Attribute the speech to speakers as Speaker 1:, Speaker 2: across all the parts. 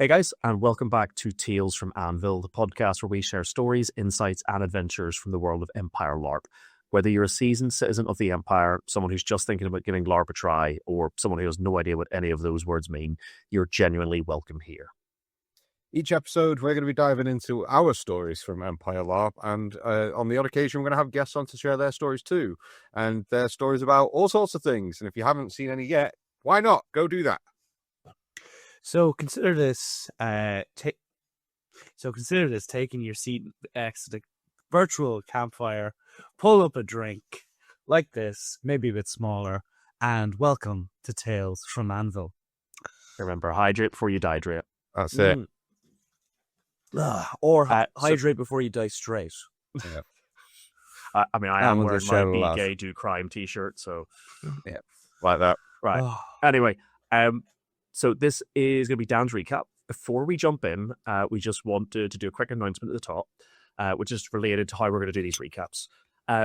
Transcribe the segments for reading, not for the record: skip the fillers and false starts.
Speaker 1: Hey guys, and welcome back to Tales from Anvil, the podcast where we share stories, insights, and adventures from the world of Empire LARP. Whether you're a seasoned citizen of the Empire, someone who's just thinking about giving LARP a try, or someone who has no idea what any of those words mean, you're genuinely welcome here.
Speaker 2: Each episode, we're going to be diving into our stories from Empire LARP, and on the odd occasion, we're going to have guests on to share their stories too, and their stories about all sorts of things. And if you haven't seen any yet, why not? Go do that.
Speaker 3: So consider this taking your seat next to the virtual campfire, pull up a drink like this, maybe a bit smaller, and welcome to Tales from Anvil.
Speaker 1: Remember, hydrate before you dihydrate.
Speaker 2: That's it.
Speaker 3: Or hydrate before you die straight.
Speaker 2: Yeah.
Speaker 1: I am wearing my
Speaker 2: share
Speaker 1: Be
Speaker 2: laugh.
Speaker 1: Gay Do Crime t-shirt, so
Speaker 2: Yeah, like that.
Speaker 1: right. Anyway, so this is going to be Dan's recap. Before we jump in, we just wanted to do a quick announcement at the top, which is related to how we're going to do these recaps.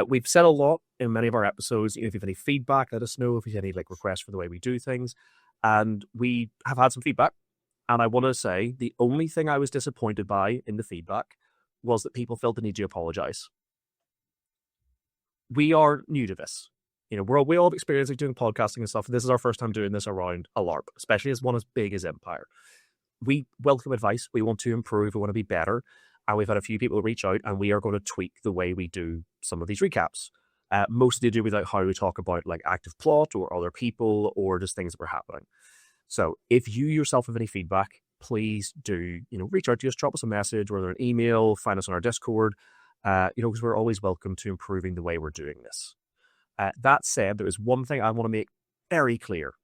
Speaker 1: We've said a lot in many of our episodes. If you have any feedback, let us know. If you have any requests for the way we do things, and we have had some feedback. And I want to say the only thing I was disappointed by in the feedback was that people felt the need to apologize. We are new to this. We all have experience doing podcasting and stuff. This is our first time doing this around a LARP, especially as one as big as Empire. We welcome advice. We want to improve. We want to be better. And we've had a few people reach out, and we are going to tweak the way we do some of these recaps. Mostly to do with how we talk about active plot or other people or just things that were happening. So if you yourself have any feedback, please do, reach out to us, drop us a message, whether an email, find us on our Discord, because we're always welcome to improving the way we're doing this. That said, there is one thing I want to make very clear.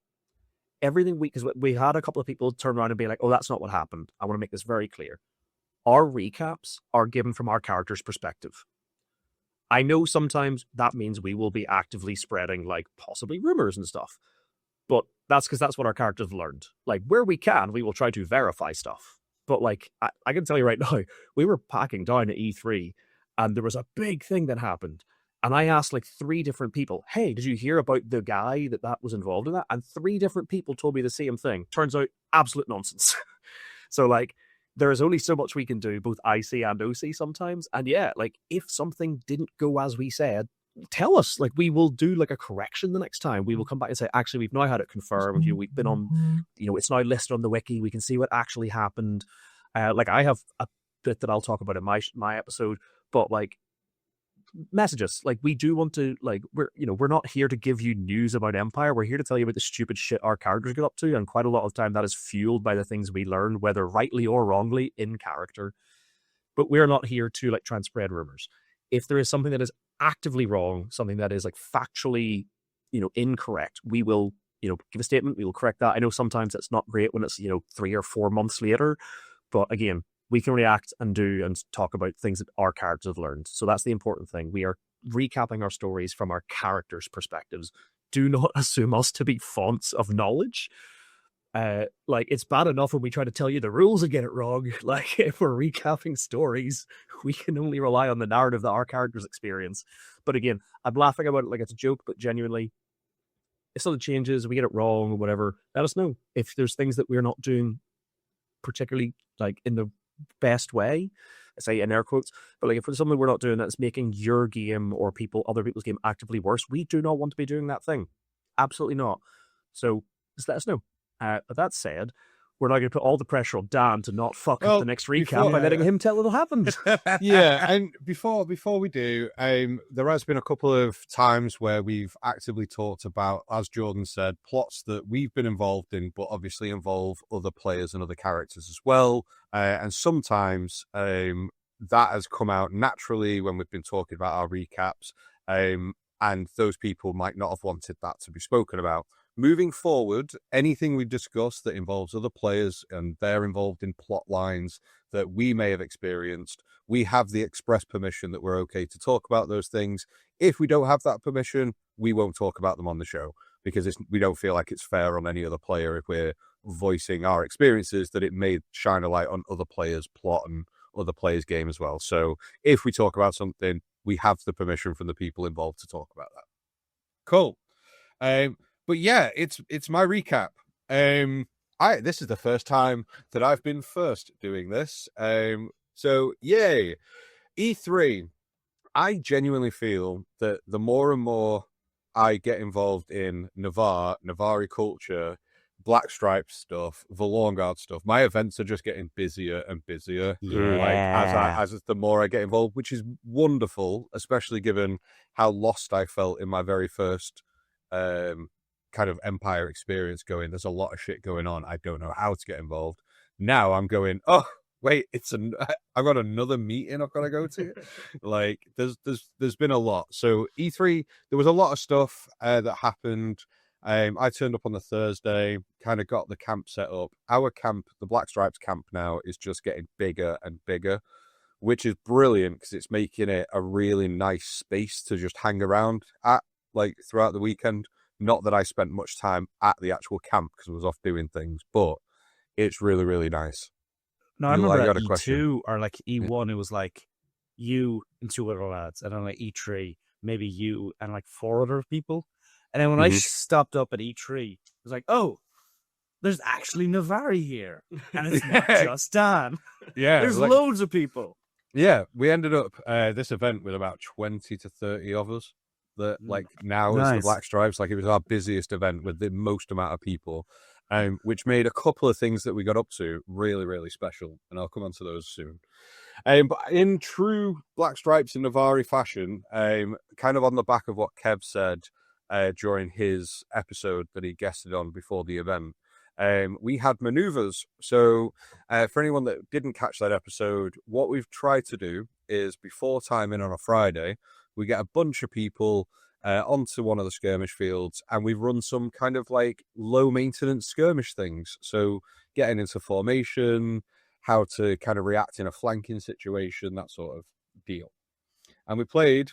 Speaker 1: Because we had a couple of people turn around and be like, oh, that's not what happened. I want to make this very clear. Our recaps are given from our character's perspective. I know sometimes that means we will be actively spreading possibly rumors and stuff, but that's because that's what our characters learned. Where we can, we will try to verify stuff. But I can tell you right now, we were packing down at E3 and there was a big thing that happened. And I asked 3 different people, hey, did you hear about the guy that was involved in that? And 3 different people told me the same thing. Turns out, absolute nonsense. So there is only so much we can do, both IC and OC sometimes. And yeah, if something didn't go as we said, tell us. We will do a correction the next time. We will come back and say, actually, we've now had it confirmed. We've been on, it's now listed on the wiki. We can see what actually happened. I have a bit that I'll talk about in my episode, but messages. We do want to, we're not here to give you news about Empire. We're here to tell you about the stupid shit our characters get up to, and quite a lot of time that is fueled by the things we learn, whether rightly or wrongly, in character. But we're not here to try and spread rumors. If there is something that is actively wrong, something that is factually, incorrect, we will, give a statement. We will correct that. I know sometimes it's not great when it's 3 or 4 months later, but again, we can react and do and talk about things that our characters have learned. So that's the important thing. We are recapping our stories from our characters' perspectives. Do not assume us to be fonts of knowledge. It's bad enough when we try to tell you the rules and get it wrong. If we're recapping stories, we can only rely on the narrative that our characters experience. But again, I'm laughing about it like it's a joke, but genuinely, if something changes, we get it wrong or whatever, let us know. If there's things that we're not doing particularly in the best way, I say in air quotes, but if there's something we're not doing that's making your game or other people's game actively worse, we do not want to be doing that thing. Absolutely not. So just let us know. But that said, we're now going to put all the pressure on Dan to not fuck up the next recap by letting him tell what happened.
Speaker 2: Yeah, and before we do, there has been a couple of times where we've actively talked about, as Jordan said, plots that we've been involved in, but obviously involve other players and other characters as well. And sometimes that has come out naturally when we've been talking about our recaps, and those people might not have wanted that to be spoken about. Moving forward, anything we discuss that involves other players and they're involved in plot lines that we may have experienced, we have the express permission that we're okay to talk about those things. If we don't have that permission, we won't talk about them on the show, because we don't feel like it's fair on any other player if we're voicing our experiences, that it may shine a light on other players' plot and other players' game as well. So if we talk about something, we have the permission from the people involved to talk about that. Cool. But yeah, it's my recap. This is the first time that I've been first doing this. So yay. E3. I genuinely feel that the more and more I get involved in Navari culture, Black Stripes stuff, Valorn stuff, my events are just getting busier and busier. Like as the more I get involved, which is wonderful, especially given how lost I felt in my very first kind of Empire experience. Going, there's a lot of shit going on. I don't know how to get involved. Now I'm going, oh wait, I've got another meeting I've got to go to. Like there's been a lot. So E3, there was a lot of stuff that happened. I turned up on the Thursday, kind of got the camp set up. Our camp, the Black Stripes camp now, is just getting bigger and bigger, which is brilliant because it's making it a really nice space to just hang around at, like throughout the weekend. Not that I spent much time at the actual camp because I was off doing things, but it's really, really nice.
Speaker 3: No, I remember at E2 or like E1, it was like you and 2 other lads, and then like E3, maybe you and like 4 other people. And then when I stopped up at E3, it was like, oh, there's actually Navari here. And it's not just Dan.
Speaker 2: Yeah.
Speaker 3: There's loads of people.
Speaker 2: Yeah, we ended up this event with about 20 to 30 of us. That like now is the Black Stripes. Like it was our busiest event with the most amount of people. Which made a couple of things that we got up to really, really special. And I'll come on to those soon. But in true Black Stripes and Navari fashion, kind of on the back of what Kev said during his episode that he guested on before the event, we had maneuvers. So for anyone that didn't catch that episode, what we've tried to do is before time in on a Friday, we get a bunch of people onto one of the skirmish fields, and we've run some kind of like low maintenance skirmish things. So getting into formation, how to kind of react in a flanking situation, that sort of deal. And we played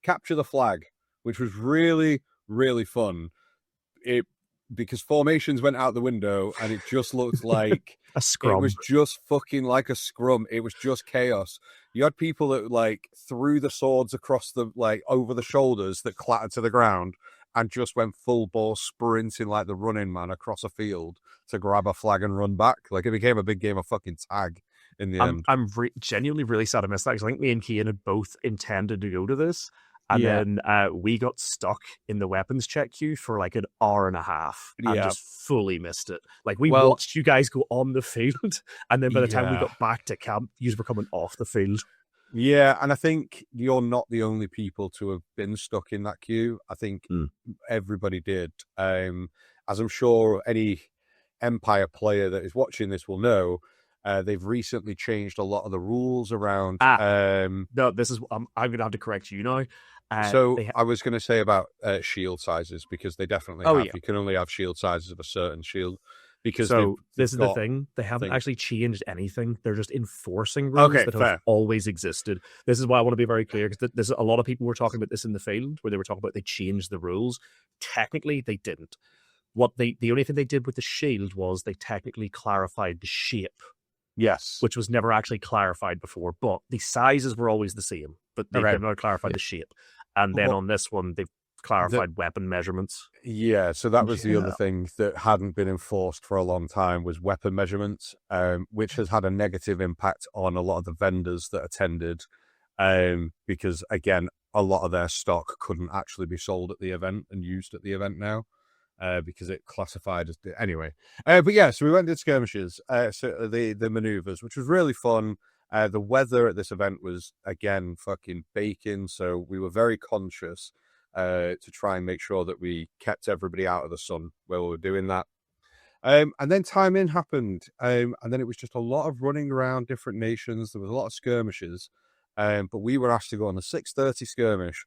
Speaker 2: Capture the Flag, which was really, really fun. Because formations went out the window and it just looked like
Speaker 1: a scrum.
Speaker 2: It was just fucking like a scrum. It was just chaos. You had people that like threw the swords across the like over the shoulders that clattered to the ground and just went full ball sprinting like the running man across a field to grab a flag and run back. Like it became a big game of fucking tag in the end.
Speaker 1: I'm genuinely really sad I missed that because I think me and Cian had both intended to go to this. And then we got stuck in the weapons check queue for like an hour and a half and just fully missed it. Like we watched you guys go on the field, and then by the time we got back to camp, you were coming off the field.
Speaker 2: Yeah, and I think you're not the only people to have been stuck in that queue. I think everybody did. As I'm sure any Empire player that is watching this will know, they've recently changed a lot of the rules around.
Speaker 1: No, this is I'm going to have to correct you now.
Speaker 2: I was going to say about shield sizes, because they definitely have. You can only have shield sizes of a certain shield. Because
Speaker 1: this is the thing. They haven't actually changed anything. They're just enforcing rules that have always existed. This is why I want to be very clear, because there's a lot of people were talking about this in the field, where they were talking about they changed the rules. Technically, they didn't. The only thing they did with the shield was they technically clarified the shape.
Speaker 2: Yes.
Speaker 1: Which was never actually clarified before, but the sizes were always the same, but they've never clarified the shape. And then on this one, they've clarified weapon measurements.
Speaker 2: Yeah, so that was the other thing that hadn't been enforced for a long time was weapon measurements, which has had a negative impact on a lot of the vendors that attended, because, again, a lot of their stock couldn't actually be sold at the event and used at the event now. Because it classified as anyway. But yeah, so we went and did skirmishes, so the maneuvers, which was really fun. The weather at this event was again fucking baking, so we were very conscious to try and make sure that we kept everybody out of the sun while we were doing that. And then time in happened, and then it was just a lot of running around different nations. There was a lot of skirmishes, but we were asked to go on a 6:30 skirmish,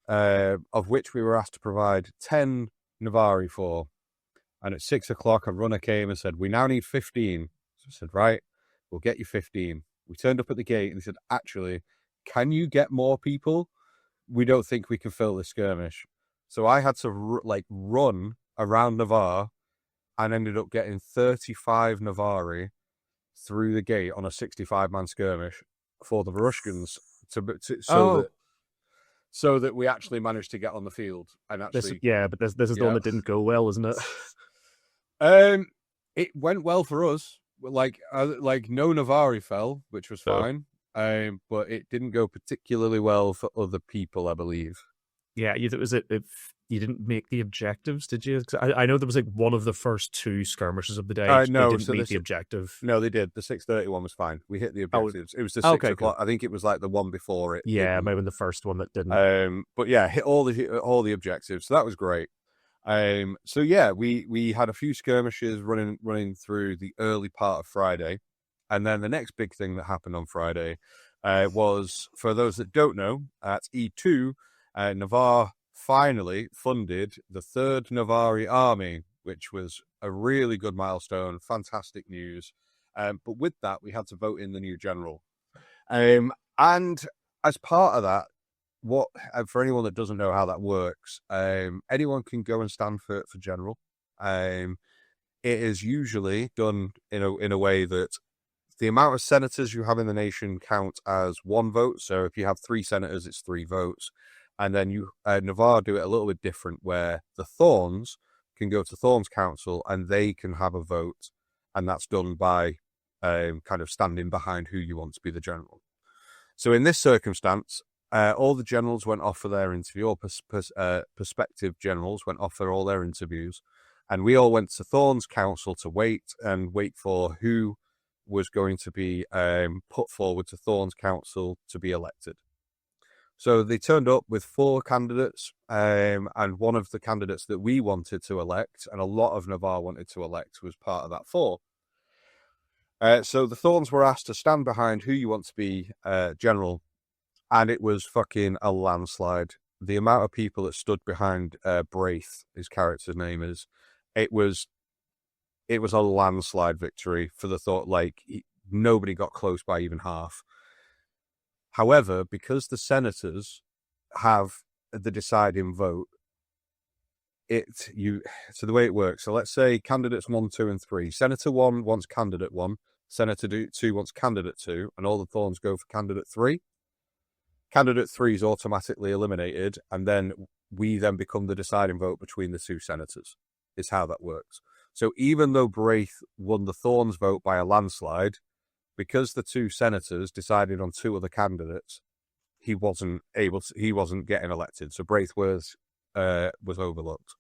Speaker 2: of which we were asked to provide 10 Navari for. And at 6 o'clock, a runner came and said, "We now need 15. So I said, "Right, we'll get you 15. We turned up at the gate and he said, "Actually, can you get more people? We don't think we can fill this skirmish." So I had to run around Navarre and ended up getting 35 Navari through the gate on a 65-man skirmish for the Russians so that we actually managed to get on the field and actually.
Speaker 1: This is the one that didn't go well, isn't it?
Speaker 2: It went well for us. Like no Navari fell, which was fine. But it didn't go particularly well for other people, I believe.
Speaker 1: Yeah, you didn't make the objectives, did you? 'Cause I know there was like one of the first 2 skirmishes of the day.
Speaker 2: No,
Speaker 1: they didn't
Speaker 2: so
Speaker 1: meet the objective.
Speaker 2: No, they did. The 6:30 one was fine. We hit the objectives. It was the 6 o'clock. Cool. I think it was like the one before it.
Speaker 1: Yeah, maybe the first one that didn't.
Speaker 2: But yeah, hit all the objectives. So that was great. So yeah, we had a few skirmishes running through the early part of Friday, and then the next big thing that happened on Friday was, for those that don't know, at E2, Navarre finally funded the 3rd Navari army, which was a really good milestone, fantastic news. But with that, we had to vote in the new general, and as part of that, for anyone that doesn't know how that works, anyone can go and stand for general. It is usually done in a way that the amount of senators you have in the nation count as 1 vote. So if you have 3 senators, it's 3 votes. And then Navarre do it a little bit different, where the Thorns can go to Thorns Council and they can have a vote, and that's done by kind of standing behind who you want to be the general. So in this circumstance, all the generals went off for their interview, or prospective generals went off for all their interviews, and we all went to Thorns Council to wait for who was going to be put forward to Thorns Council to be elected. So they turned up with 4 candidates, and one of the candidates that we wanted to elect, and a lot of Navarre wanted to elect, was part of that 4. So the Thorns were asked to stand behind who you want to be general, and it was fucking a landslide. The amount of people that stood behind Braith, his character's name is, it was a landslide victory for the Thorn. Like, nobody got close by even half. However, because the senators have the deciding vote, so the way it works, so let's say candidates 1, 2, and 3. Senator 1 wants candidate 1, Senator 2 wants candidate 2, and all the Thorns go for candidate 3. Candidate 3 is automatically eliminated, and then we then become the deciding vote between the 2 senators, is how that works. So even though Braith won the Thorns vote by a landslide, because the 2 senators decided on 2 other candidates, he wasn't getting elected. So Braith was overlooked.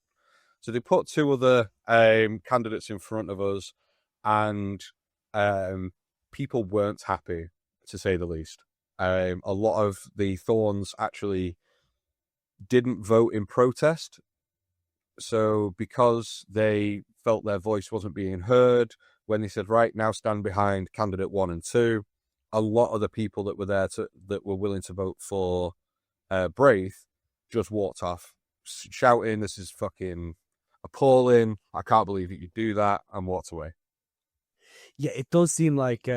Speaker 2: So they put 2 other candidates in front of us, and people weren't happy, to say the least. A lot of the Thorns actually didn't vote in protest. So because they felt their voice wasn't being heard, when they said, right, now stand behind candidate 1 and 2, a lot of the people that were there that were willing to vote for Braith just walked off, shouting, "This is fucking appalling. I can't believe that you do that," and walked away.
Speaker 3: Yeah, it does seem like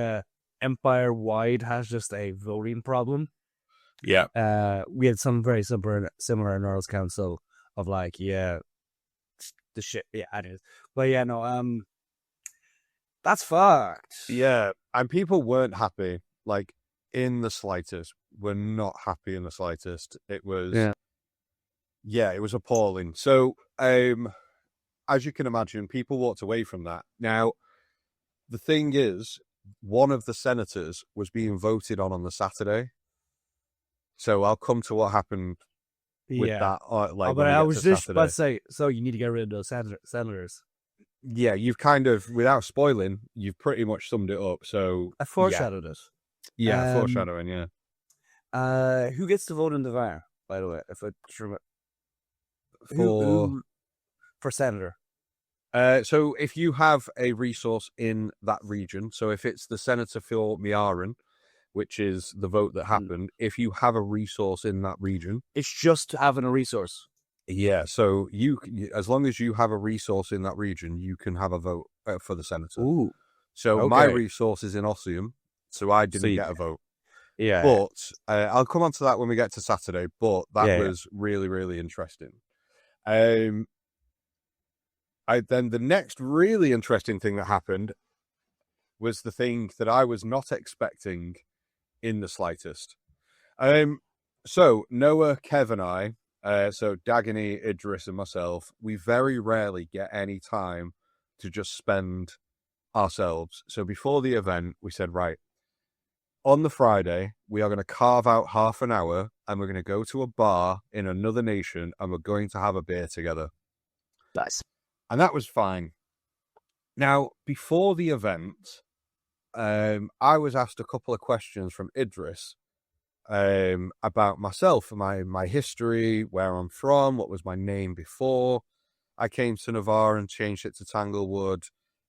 Speaker 3: Empire-wide has just a voting problem.
Speaker 2: Yeah.
Speaker 3: We had some very similar in Earl's Council of like, yeah, the shit. Yeah, it is. But yeah, no, that's fucked.
Speaker 2: Yeah, and people weren't happy, like, in the slightest. Were not happy in the slightest. It was, it was appalling. So, as you can imagine, people walked away from that. Now, the thing is, one of the senators was being voted on the Saturday. So I'll come to what happened with that. But
Speaker 3: I was just about to say, so you need to get rid of those senators.
Speaker 2: Yeah, you've kind of, without spoiling, you've pretty much summed it up. So
Speaker 3: I foreshadowed it.
Speaker 2: Yeah, foreshadowing, yeah.
Speaker 3: Who gets to vote in the VAR, by the way? If I for senator.
Speaker 2: So if you have a resource in that region, so if it's the senator for Miaran, which is the vote that happened, if you have a resource in that region,
Speaker 3: it's just having a resource.
Speaker 2: Yeah, so as long as you have a resource in that region, you can have a vote for the senator.
Speaker 3: Ooh.
Speaker 2: So my resource is in Ossium, so I didn't get a vote.
Speaker 3: Yeah.
Speaker 2: But I'll come on to that when we get to Saturday, but that was really, really interesting. Then the next really interesting thing that happened was the thing that I was not expecting in the slightest. So Noah, Kev, and I, so Dagany, Idris, and myself, we very rarely get any time to just spend ourselves. So before the event, we said, right, on the Friday, we are going to carve out half an hour and we're going to go to a bar in another nation and we're going to have a beer together.
Speaker 1: Nice.
Speaker 2: And that was fine. Now, before the event, I was asked a couple of questions from Idris about myself, my history, where I'm from, what was my name before I came to Navarre and changed it to Tanglewood,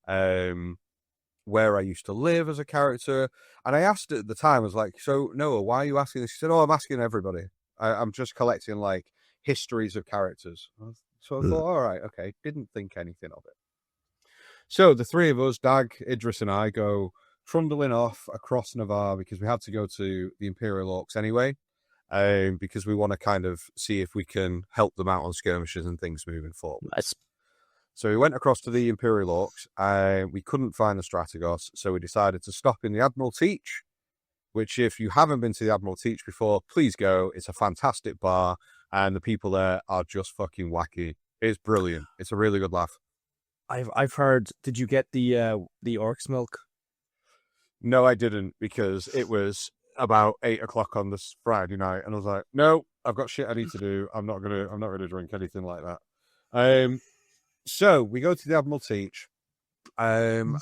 Speaker 2: where I used to live as a character. And I asked it at the time, I was like, so Noah, why are you asking this? She said, oh, I'm asking everybody. I'm just collecting like histories of characters. So I thought, all right, okay. Didn't think anything of it. So the three of us, Dag, Idris and I, go trundling off across Navarre because we had to go to the Imperial Orcs anyway, because we want to kind of see if we can help them out on skirmishes and things moving forward.
Speaker 1: Nice.
Speaker 2: So we went across to the Imperial Orcs, and we couldn't find the Strategos, so we decided to stop in the Admiral Teach, which if you haven't been to the Admiral Teach before, please go. It's a fantastic bar, and the people there are just fucking wacky. It's brilliant. It's a really good laugh.
Speaker 3: I've heard. Did you get the orcs milk?
Speaker 2: No, I didn't, because it was about 8 o'clock on this Friday night, and I was like, no, I've got shit I need to do. I'm not gonna drink anything like that. So we go to the Admiral Teach, and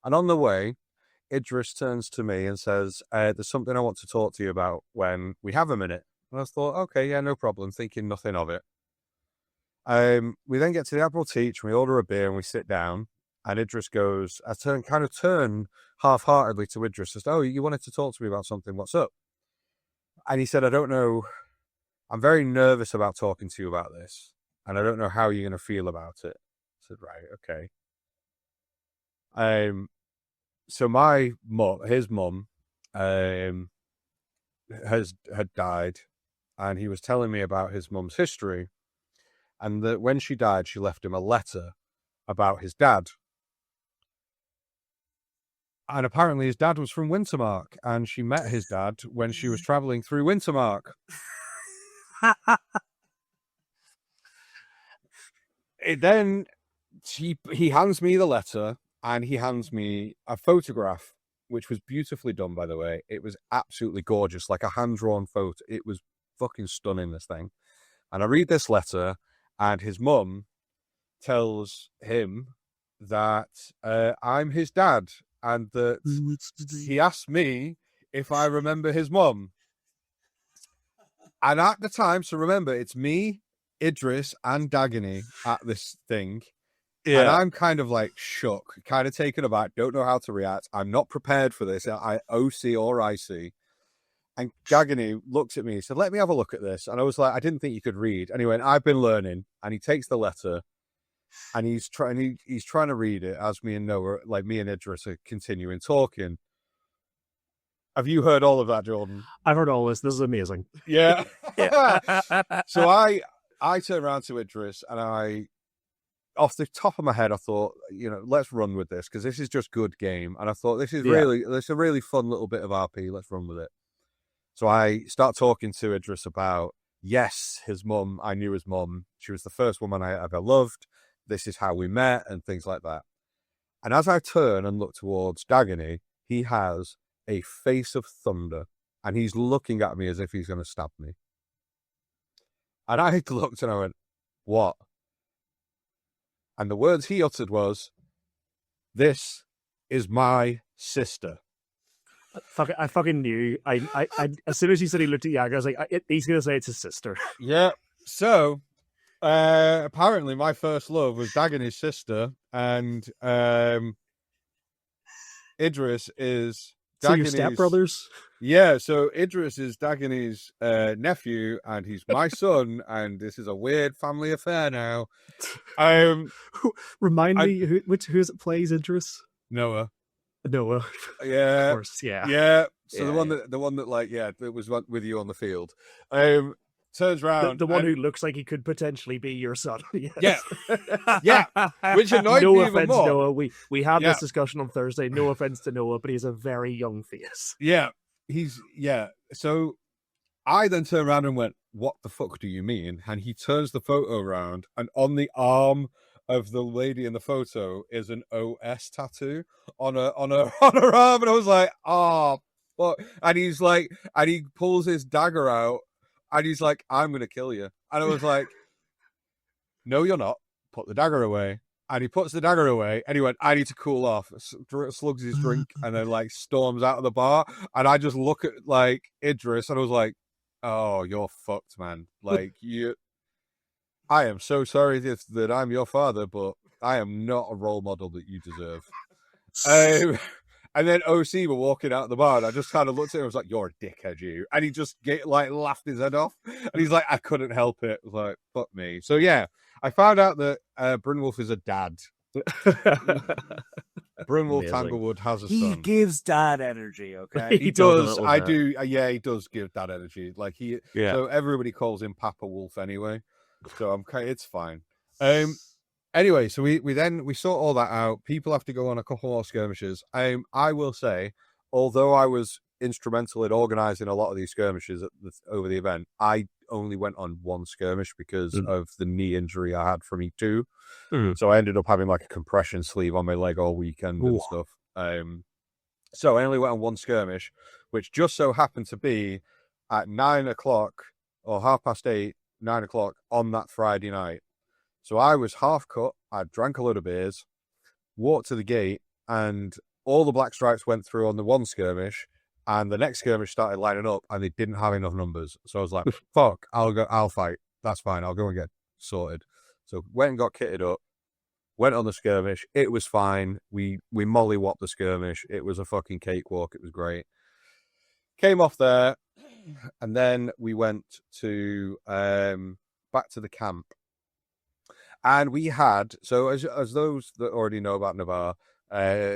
Speaker 2: on the way, Idris turns to me and says, there's something I want to talk to you about when we have a minute. And I thought, okay, yeah, no problem, thinking nothing of it. We then get to the Admiral Teach, we order a beer and we sit down, and Idris goes, I turn half-heartedly to Idris, says, oh, you wanted to talk to me about something, what's up? And he said, I don't know, I'm very nervous about talking to you about this, and I don't know how you're going to feel about it. I said, right, okay. So my mum, his mum, had died, and he was telling me about his mum's history, and that when she died, she left him a letter about his dad. And apparently his dad was from Wintermark, and she met his dad when she was traveling through Wintermark. Then he hands me the letter, and he hands me a photograph, which was beautifully done, by the way. It was absolutely gorgeous, like a hand-drawn photo. It was fucking stunning, this thing. And I read this letter, and his mum tells him that I'm his dad, and that he asked me if I remember his mum. And at the time, so remember, it's me, Idris, and Dagany at this thing. Yeah. And I'm kind of like shook, kind of taken aback, don't know how to react. I'm not prepared for this. I OC or IC. And Dagany looks at me and said, let me have a look at this. And I was like, I didn't think you could read. Anyway, I've been learning. And he takes the letter and he's trying to read it as me and Noah, like me and Idris are continuing talking. Have you heard all of that, Jordan?
Speaker 1: I've heard all this. This is amazing.
Speaker 2: Yeah. So I turned around to Idris and I, off the top of my head, I thought, let's run with this because this is just good game. And I thought this is a really fun little bit of RP. Let's run with it. So I start talking to Idris about, yes, his mum, I knew his mum. She was the first woman I ever loved. This is how we met and things like that. And as I turn and look towards Dagany, he has a face of thunder and he's looking at me as if he's going to stab me. And I looked and I went, what? And the words he uttered was, this is my sister.
Speaker 1: I fucking knew. I as soon as he said he looked at Yaga, I was like, he's going to say it's his sister.
Speaker 2: Yeah. So, apparently my first love was Dagany's sister, and Idris is Dagany's...
Speaker 1: So your stepbrothers?
Speaker 2: Yeah, so Idris is Dagany's nephew, and he's my son, and this is a weird family affair now.
Speaker 1: Remind me, who is it plays Idris?
Speaker 2: Noah.
Speaker 1: Yeah, of course, yeah.
Speaker 2: So the one that like, that was with you on the field. Turns around,
Speaker 1: the one who looks like he could potentially be your son.
Speaker 2: Yes. Yeah, which annoyed
Speaker 1: no
Speaker 2: me
Speaker 1: offense,
Speaker 2: even more.
Speaker 1: Noah. We had this discussion on Thursday. No offense to Noah, but he's a very young face.
Speaker 2: Yeah, So I then turned around and went, "What the fuck do you mean?" And he turns the photo around, and on the arm of the lady in the photo is an OS tattoo on her on her arm, and I was like, oh, fuck. And he's like, and he pulls his dagger out, and he's like, I'm gonna kill you. And I was like, no, you're not. Put the dagger away. And he puts the dagger away, and he went, I need to cool off. Slugs his drink, and then like storms out of the bar. And I just look at like Idris, and I was like, oh, you're fucked, man. Like I am so sorry that I'm your father, but I am not a role model that you deserve. And then OC were walking out of the bar, and I just kind of looked at him and was like, you're a dickhead, you. And he just laughed his head off. And he's like, I couldn't help it. I was like, fuck me. So yeah, I found out that Brynwulf is a dad. Brynwulf Tanglewood has a son.
Speaker 3: He gives dad energy, okay?
Speaker 2: He does. I do. Yeah, he does give dad energy. Like so everybody calls him Papa Wolf anyway. So it's fine. Anyway, so we sort all that out. People have to go on a couple more skirmishes. I will say, although I was instrumental in organising a lot of these skirmishes over the event, I only went on one skirmish because of the knee injury I had from E2. So I ended up having like a compression sleeve on my leg all weekend and stuff. So I only went on one skirmish, which just so happened to be at 9 o'clock or 8:30, 9 o'clock on that Friday night. So I was half cut. I drank a load of beers, walked to the gate, and all the black stripes went through on the one skirmish. And the next skirmish started lining up, and they didn't have enough numbers. So I was like, "Fuck, I'll fight. That's fine. I'll go and get sorted." So went and got kitted up. Went on the skirmish. It was fine. We molly-whopped the skirmish. It was a fucking cakewalk. It was great. Came off there, and then we went to back to the camp. And we had, so as those that already know about Navarre,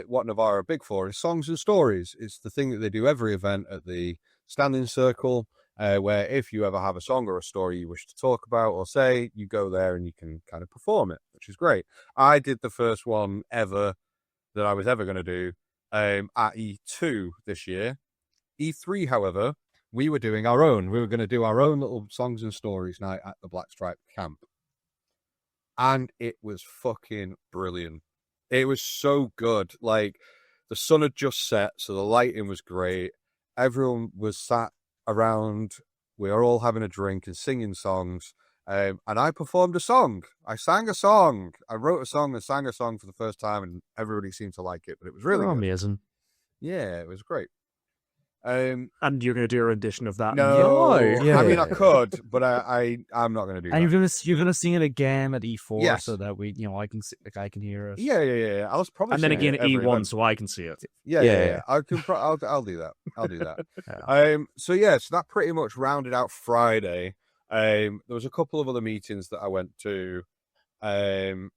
Speaker 2: what Navarre are big for is songs and stories. It's the thing that they do every event at the standing circle, where if you ever have a song or a story you wish to talk about or say, you go there and you can kind of perform it, which is great. I did the first one ever that I was ever going to do at E2 this year. E3, however, we were doing our own. We were going to do our own little songs and stories night at the Black Stripe camp. And it was fucking brilliant. It was so good. Like, the sun had just set, so the lighting was great. Everyone was sat around. We were all having a drink and singing songs. And I performed a song. I sang a song. I wrote a song and sang a song for the first time, and everybody seemed to like it. But it was really
Speaker 1: amazing.
Speaker 2: Yeah, it was great.
Speaker 1: And you're going to do a rendition of that?
Speaker 2: No, yeah. I mean I could, but I'm not going to do that.
Speaker 3: And you're going to sing it again at E4, so that I can hear it.
Speaker 2: Yeah. I was probably,
Speaker 1: and then again at E1, event. So I can see it.
Speaker 2: Yeah. I'll do that. I'll do that. So that pretty much rounded out Friday. There was a couple of other meetings that I went to on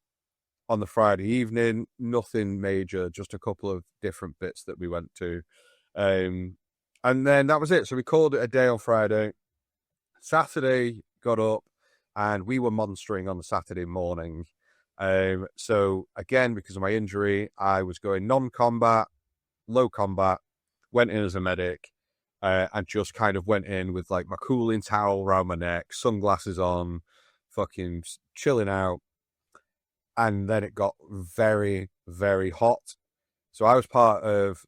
Speaker 2: the Friday evening. Nothing major, just a couple of different bits that we went to. And then that was it. So we called it a day on Friday. Saturday got up, and we were monstering on the Saturday morning. So again, because of my injury, I was going non-combat, low combat, went in as a medic, and just kind of went in with like my cooling towel around my neck, sunglasses on, fucking chilling out. And then it got very, very hot. So I was part of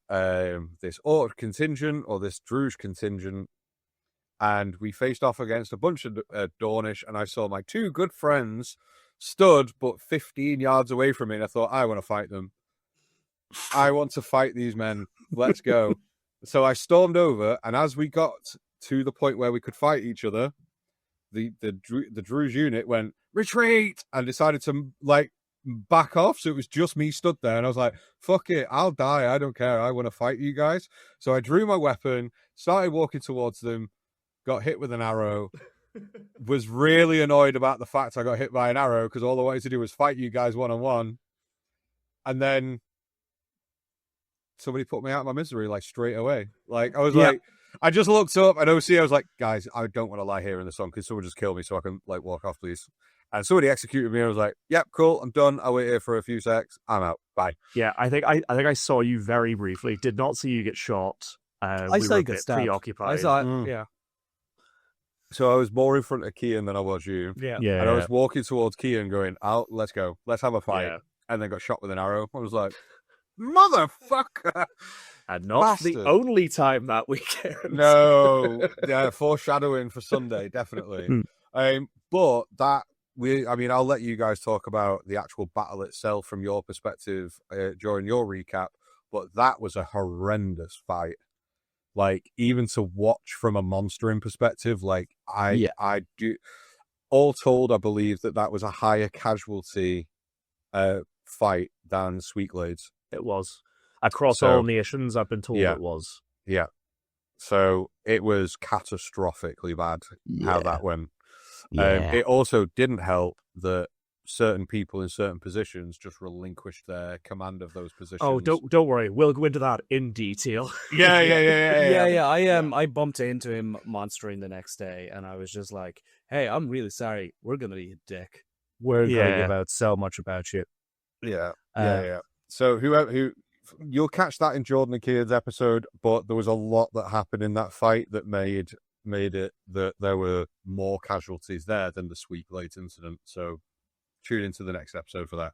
Speaker 2: this Orc contingent, or this Druge contingent, and we faced off against a bunch of Dornish, and I saw my two good friends stood but 15 yards away from me, and I thought, I want to fight them. I want to fight these men. Let's go. So I stormed over, and as we got to the point where we could fight each other, the Druge unit went, retreat, and decided to, like, back off. So it was just me stood there, and I was like, fuck it, I'll die, I don't care, I want to fight you guys. So I drew my weapon, started walking towards them, got hit with an arrow, was really annoyed about the fact I got hit by an arrow, because all I wanted to do was fight you guys one-on-one. And then somebody put me out of my misery, like, straight away. Like, I was like, I just looked up, and OC, I was like, guys, I don't want to lie here in the sun, because someone just killed me, so I can, like, walk off, please. And somebody executed me, and I was like, yep, cool, I'm done. I'll wait here for a few secs. I'm out. Bye.
Speaker 1: Yeah, I think I saw you very briefly. Did not see you get shot.
Speaker 3: I saw you get stabbed.
Speaker 1: preoccupied.
Speaker 3: I saw it, yeah.
Speaker 2: So I was more in front of Cian than I was you.
Speaker 3: Yeah.
Speaker 2: And I was walking towards Cian going, out, let's go. Let's have a fight.
Speaker 1: Yeah.
Speaker 2: And then got shot with an arrow. I was like, motherfucker.
Speaker 1: And not
Speaker 2: Bastard.
Speaker 1: the only time that weekend.
Speaker 2: No. Yeah, foreshadowing for Sunday, definitely. But that, I'll let you guys talk about the actual battle itself from your perspective during your recap. But that was a horrendous fight. Like, even to watch from a monstering perspective, like, I do. All told, I believe that was a higher casualty fight than Sweetglades.
Speaker 1: It was. Across all nations, I've been told it was.
Speaker 2: Yeah. So it was catastrophically bad how that went. It also didn't help that certain people in certain positions just relinquished their command of those positions.
Speaker 1: Oh, don't worry. We'll go into that in detail.
Speaker 3: I bumped into him monstering the next day, and I was just like, hey, I'm really sorry. We're going to be a dick. We're going to give out so much about you.
Speaker 2: Yeah. So who you'll catch that in Jordan and Cian's episode, but there was a lot that happened in that fight that made it that there were more casualties there than the Sweetglades incident. So tune into the next episode for that.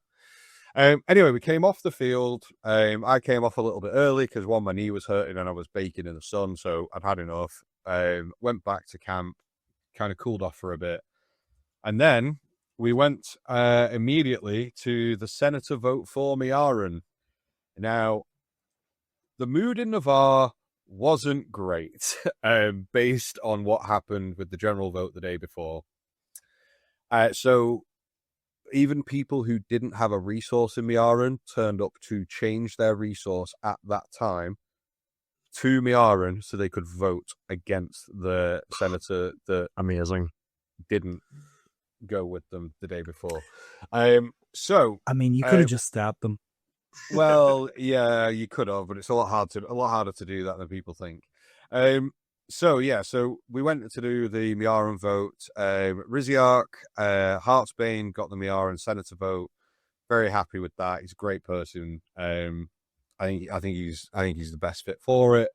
Speaker 2: Anyway, we came off the field. I came off a little bit early because my knee was hurting and I was baking in the sun, so I'd had enough. Went back to camp, kind of cooled off for a bit, and then we went immediately to the senator vote for Miaran. Now, the mood in Navarre wasn't great, based on what happened with the general vote the day before. So even people who didn't have a resource in Miaran turned up to change their resource at that time to Miaran so they could vote against the senator that
Speaker 1: amazing
Speaker 2: didn't go with them the day before.
Speaker 3: So I mean, you could have just stabbed them.
Speaker 2: Well, yeah, you could have, but it's a lot harder to do that than people think. So we went to do the Miaran vote. Riziark, Heartsbane got the Miaran senator vote. Very happy with that. He's a great person. I think he's the best fit for it.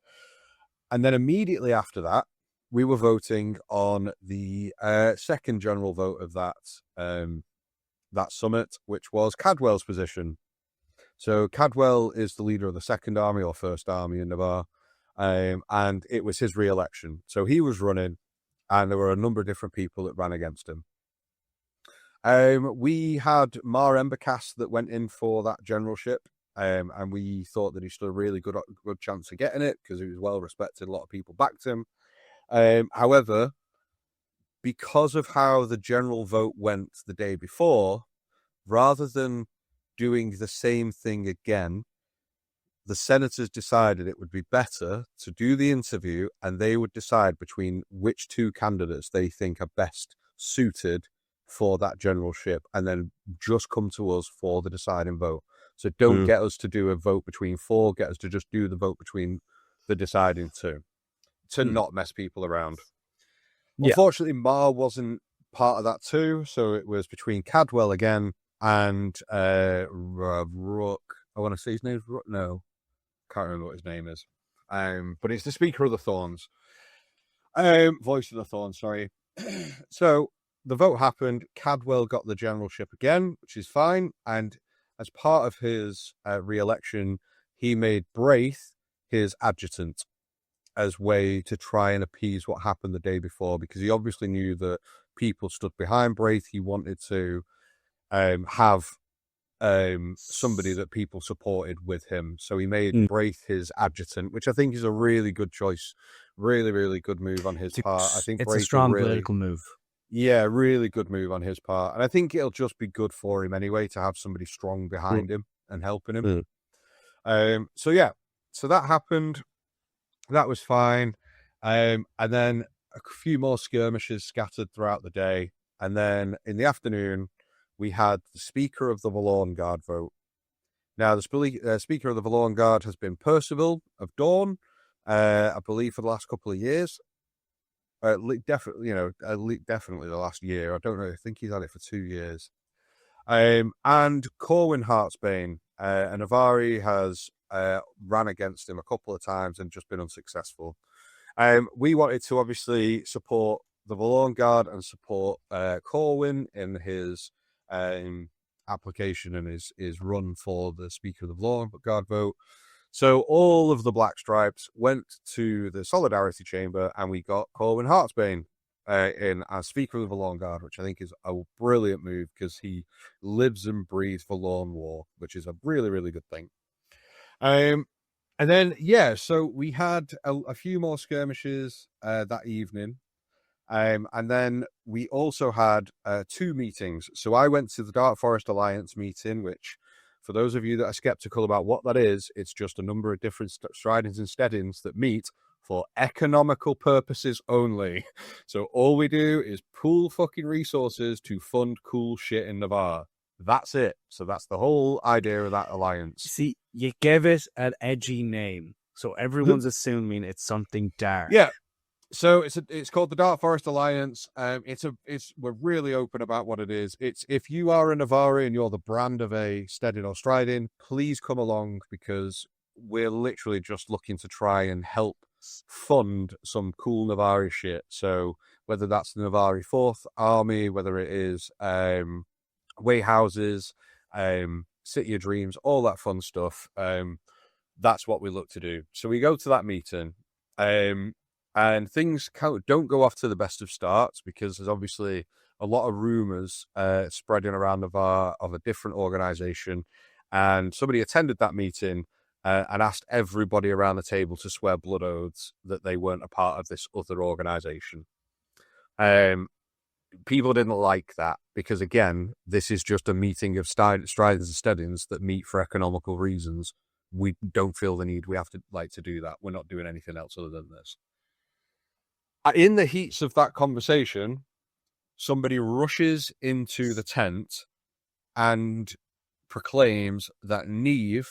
Speaker 2: And then immediately after that, we were voting on the second general vote of that summit, which was Cadwell's position. So Cadwell is the leader of the second army or first army in Navarre, and it was his re-election. So he was running, and there were a number of different people that ran against him. We had Mar Embercast that went in for that generalship, and we thought that he stood a really good chance of getting it because he was well respected. A lot of people backed him. However, because of how the general vote went the day before, rather than doing the same thing again, the senators decided it would be better to do the interview and they would decide between which two candidates they think are best suited for that generalship and then just come to us for the deciding vote. So don't get us to do a vote between four, get us to just do the vote between the deciding two to not mess people around. Unfortunately, Mar wasn't part of that too, so it was between Cadwell again and Rook. I want to say his name's Rook. No, can't remember what his name is. But it's the Speaker of the Thorns. Voice of the Thorns, sorry. So the vote happened. Cadwell got the generalship again, which is fine. And as part of his re-election, he made Braith his adjutant as way to try and appease what happened the day before, because he obviously knew that people stood behind Braith. He wanted to have somebody that people supported with him. So he made Braith his adjutant, which I think is a really good choice. Really, really good move on his part. I think
Speaker 3: it's a strong political move. Yeah,
Speaker 2: really good move on his part. And I think it'll just be good for him anyway to have somebody strong behind him and helping him. So that happened. That was fine. And then a few more skirmishes scattered throughout the day. And then in the afternoon, we had the Speaker of the Valorn Guard vote. Now, the Speaker of the Valorn Guard has been Percival of Dawn, I believe, for the last couple of years. Definitely the last year. I don't know. I think he's had it for 2 years. And Corwin Heartsbane, and Avari has ran against him a couple of times and just been unsuccessful. We wanted to obviously support the Valorn Guard and support Corwin in his application and his run for the Speaker of the Valorn Guard vote. So all of the Black Stripes went to the Solidarity Chamber, and we got Corwin Heartsbane in as Speaker of the Valorn Guard, which I think is a brilliant move because he lives and breathes Valorn War, which is a really, really good thing. And then, so we had a few more skirmishes that evening. And then we also had 2 meetings. So I went to the Dark Forest Alliance meeting, which, for those of you that are skeptical about what that is, it's just a number of different stridings and steadings that meet for economical purposes only. So all we do is pool fucking resources to fund cool shit in Navarre. That's it. So that's the whole idea of that alliance.
Speaker 3: See, you give it an edgy name, so everyone's assuming it's something dark.
Speaker 2: Yeah. So it's called the Dark Forest Alliance. We're really open about what it is. It's if you are a Navari and you're the brand of a Steadin or Striding, please come along because we're literally just looking to try and help fund some cool Navari shit. So whether that's the Navari 4th Army, whether it is Wayhouses, City of Dreams, all that fun stuff. That's what we look to do. So we go to that meeting. And things don't go off to the best of starts because there's obviously a lot of rumors spreading around Navarre of a different organization. And somebody attended that meeting and asked everybody around the table to swear blood oaths that they weren't a part of this other organization. People didn't like that because, again, this is just a meeting of Striders and Steadins that meet for economical reasons. We don't feel the need. We have to do that. We're not doing anything else other than this. In the heats of that conversation, somebody rushes into the tent and proclaims that Neve,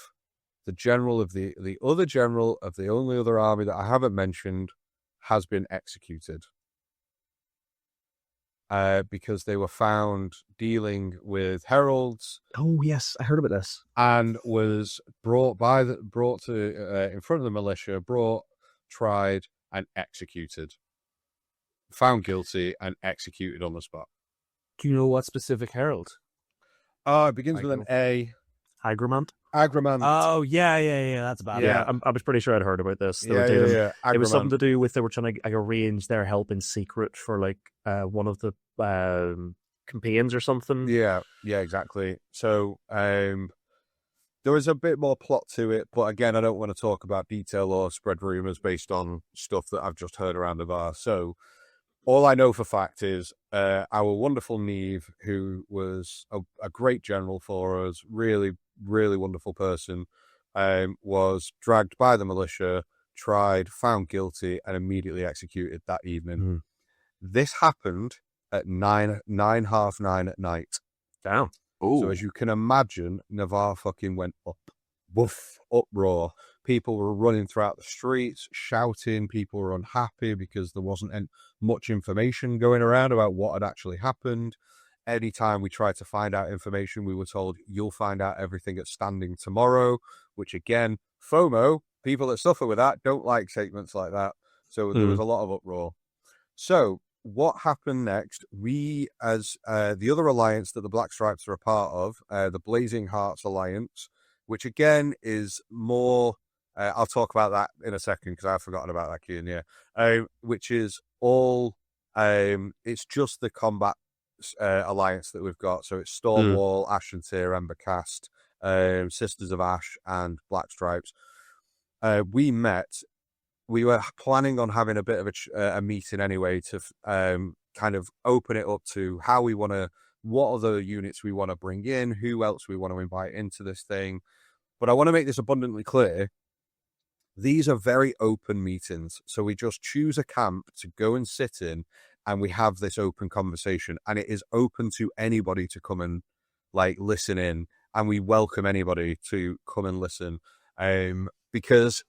Speaker 2: the general of the other general of the only other army that I haven't mentioned, has been executed. Because they were found dealing with heralds.
Speaker 1: Oh yes, I heard about this.
Speaker 2: And was brought to in front of the militia, tried, and executed. Found guilty and executed on the spot.
Speaker 3: Do you know what specific herald?
Speaker 2: It begins with an A.
Speaker 1: Agremant.
Speaker 3: Oh, yeah, that's bad.
Speaker 1: Yeah, I was pretty sure I'd heard about this.
Speaker 2: Yeah.
Speaker 1: It was something to do with they were trying to arrange their help in secret for one of the campaigns or something.
Speaker 2: Yeah, exactly. So there was a bit more plot to it, but again, I don't want to talk about detail or spread rumors based on stuff that I've just heard around Navarre. So all I know for fact is our wonderful Neve, who was a great general for us, really, really wonderful person, was dragged by the militia, tried, found guilty, and immediately executed that evening.
Speaker 1: Mm-hmm.
Speaker 2: This happened at 9:30 at night.
Speaker 1: Damn.
Speaker 2: Ooh. So as you can imagine, Navarre fucking went up. Woof, uproar. People were running throughout the streets, shouting. People were unhappy because there wasn't much information going around about what had actually happened. Anytime we tried to find out information, we were told, you'll find out everything at standing tomorrow, which again, FOMO, people that suffer with that don't like statements like that. So there was a lot of uproar. So what happened next? We, as the other alliance that the Black Stripes are a part of, the Blazing Hearts Alliance, which again is more, I'll talk about that in a second because I've forgotten about that, Cian, which is all, it's just the combat alliance that we've got. So it's Stormwall, Ashentear, Embercast, Sisters of Ash, and Black Stripes. We were planning on having a bit of a meeting anyway to kind of open it up to how we want to, what other units we want to bring in, who else we want to invite into this thing. But I want to make this abundantly clear. These are very open meetings. So we just choose a camp to go and sit in, and we have this open conversation, and it is open to anybody to come and listen in, and we welcome anybody to come and listen, because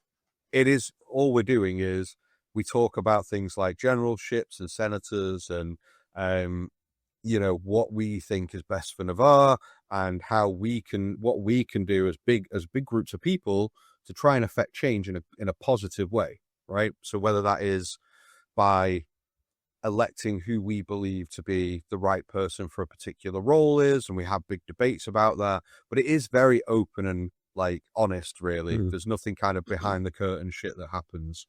Speaker 2: it is, all we're doing is we talk about things like generalships and senators and what we think is best for Navarre and what we can do as big groups of people to try and affect change in a positive way, right? So whether that is by electing who we believe to be the right person for a particular role is, and we have big debates about that. But it is very open and like honest, really. There's nothing kind of behind the curtain shit that happens.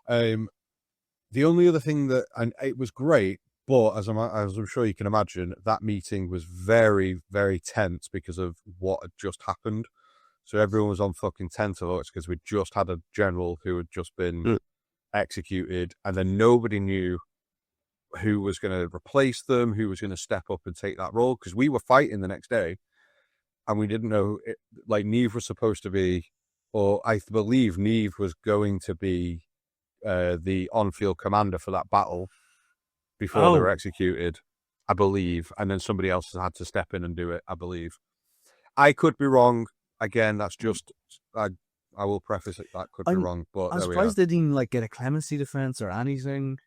Speaker 2: The only other thing that, and it was great, but as I'm sure you can imagine, that meeting was very, very tense because of what had just happened. So everyone was on fucking tenterhooks because we'd just had a general who had just been executed, and then nobody knew who was going to replace them, who was going to step up and take that role, because we were fighting the next day, and we didn't know, like, Neve was supposed to be, or I believe Neve was going to be the on-field commander for that battle before they were executed, I believe, and then somebody else had to step in and do it, I believe. I could be wrong. Again, that's just, I will preface it, that could be wrong, but
Speaker 3: I'm surprised they didn't like get a clemency defense or anything.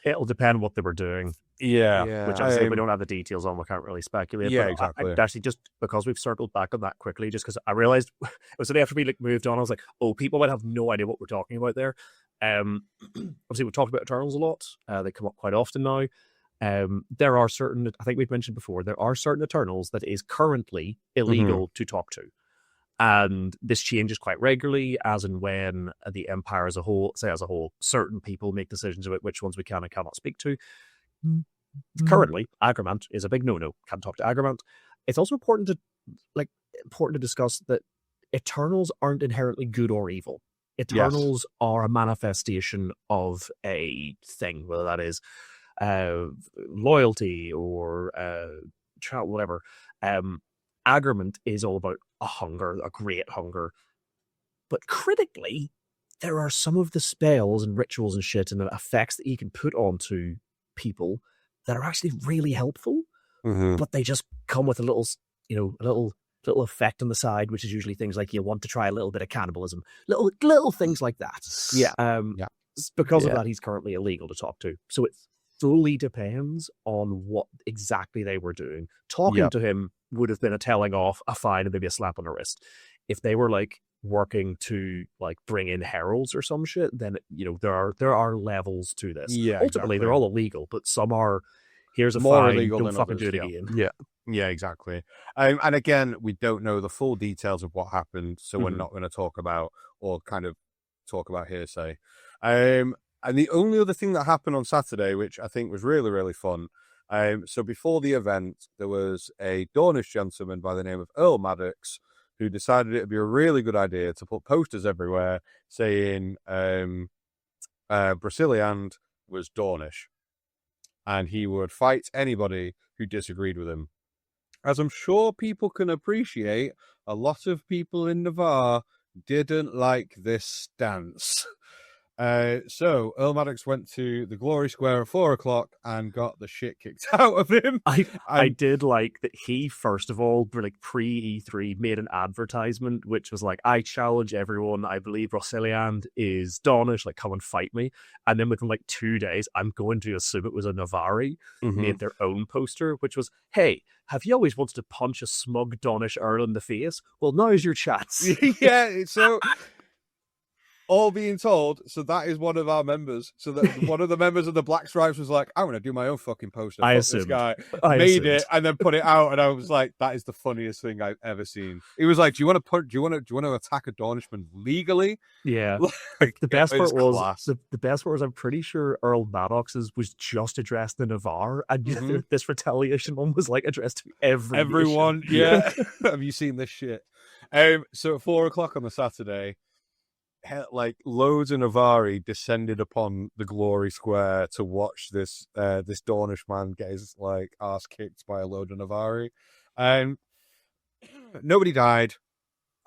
Speaker 1: It'll depend what they were doing.
Speaker 2: Yeah.
Speaker 1: Which obviously we don't have the details on, we can't really speculate.
Speaker 2: Yeah,
Speaker 1: but
Speaker 2: exactly.
Speaker 1: Actually, just because we've circled back on that quickly, just because I realized it was only after we moved on, I was like, oh, people might have no idea what we're talking about there. Obviously, we've talked about Eternals a lot. They come up quite often now. There are certain, I think we've mentioned before, there are certain Eternals that is currently illegal to talk to. And this changes quite regularly, as and when the Empire as a whole, certain people make decisions about which ones we can and cannot speak to. Currently, Agremant is a big no-no. Can't talk to Agremant. It's also important to discuss that Eternals aren't inherently good or evil. Eternals are a manifestation of a thing, whether that is loyalty or whatever. Agrement is all about a hunger, a great hunger. But critically, there are some of the spells and rituals and shit and the effects that you can put onto people that are actually really helpful, but they just come with a little effect on the side, which is usually things like you want to try a little bit of cannibalism, little things like that. Because of that, he's currently illegal to talk to. So it fully depends on what exactly they were doing. Talking to him would have been a telling off, a fine, and maybe a slap on the wrist. If they were like working to like bring in heralds or some shit, then there are levels to this. Ultimately, they're all illegal, but some are. Here's a
Speaker 2: more
Speaker 1: fine.
Speaker 2: illegal
Speaker 1: Don't
Speaker 2: than
Speaker 1: fucking
Speaker 2: others,
Speaker 1: do it again.
Speaker 2: Yeah, exactly. And again, we don't know the full details of what happened, so we're not going to talk about hearsay. And the only other thing that happened on Saturday, which I think was really, really fun. So before the event, there was a Dornish gentleman by the name of Earl Maddox who decided it would be a really good idea to put posters everywhere saying Brasiliand was Dornish, and he would fight anybody who disagreed with him. As I'm sure people can appreciate, a lot of people in Navarre didn't like this stance. So Earl Maddox went to the Glory Square at 4:00 and got the shit kicked out of him.
Speaker 1: I did like that he, first of all, like pre-E3, made an advertisement which was like, I challenge everyone, I believe Broceliand is Dornish, like come and fight me. And then within like 2 days, I'm going to assume it was a Navari, made their own poster, which was, hey, have you always wanted to punch a smug Dornish Earl in the face? Well, now's your chance.
Speaker 2: Yeah, so... all being told, so that is one of our members. So that one of the members of the Black Stripes was like, I'm going to do my own fucking poster.
Speaker 1: I
Speaker 2: assumed. This guy made it and then put it out, and I was like, that is the funniest thing I've ever seen. He was like, do you want to attack a Dornishman legally?
Speaker 1: Yeah.
Speaker 2: Like,
Speaker 1: the best part was I'm pretty sure Earl Maddox's was just addressed to Navarre, and this retaliation one was like addressed to everyone.
Speaker 2: Yeah. Have you seen this shit? So at 4:00 on the Saturday, like loads of Navari descended upon the Glory Square to watch this Dornish man get his like ass kicked by a load of Navari. Nobody died.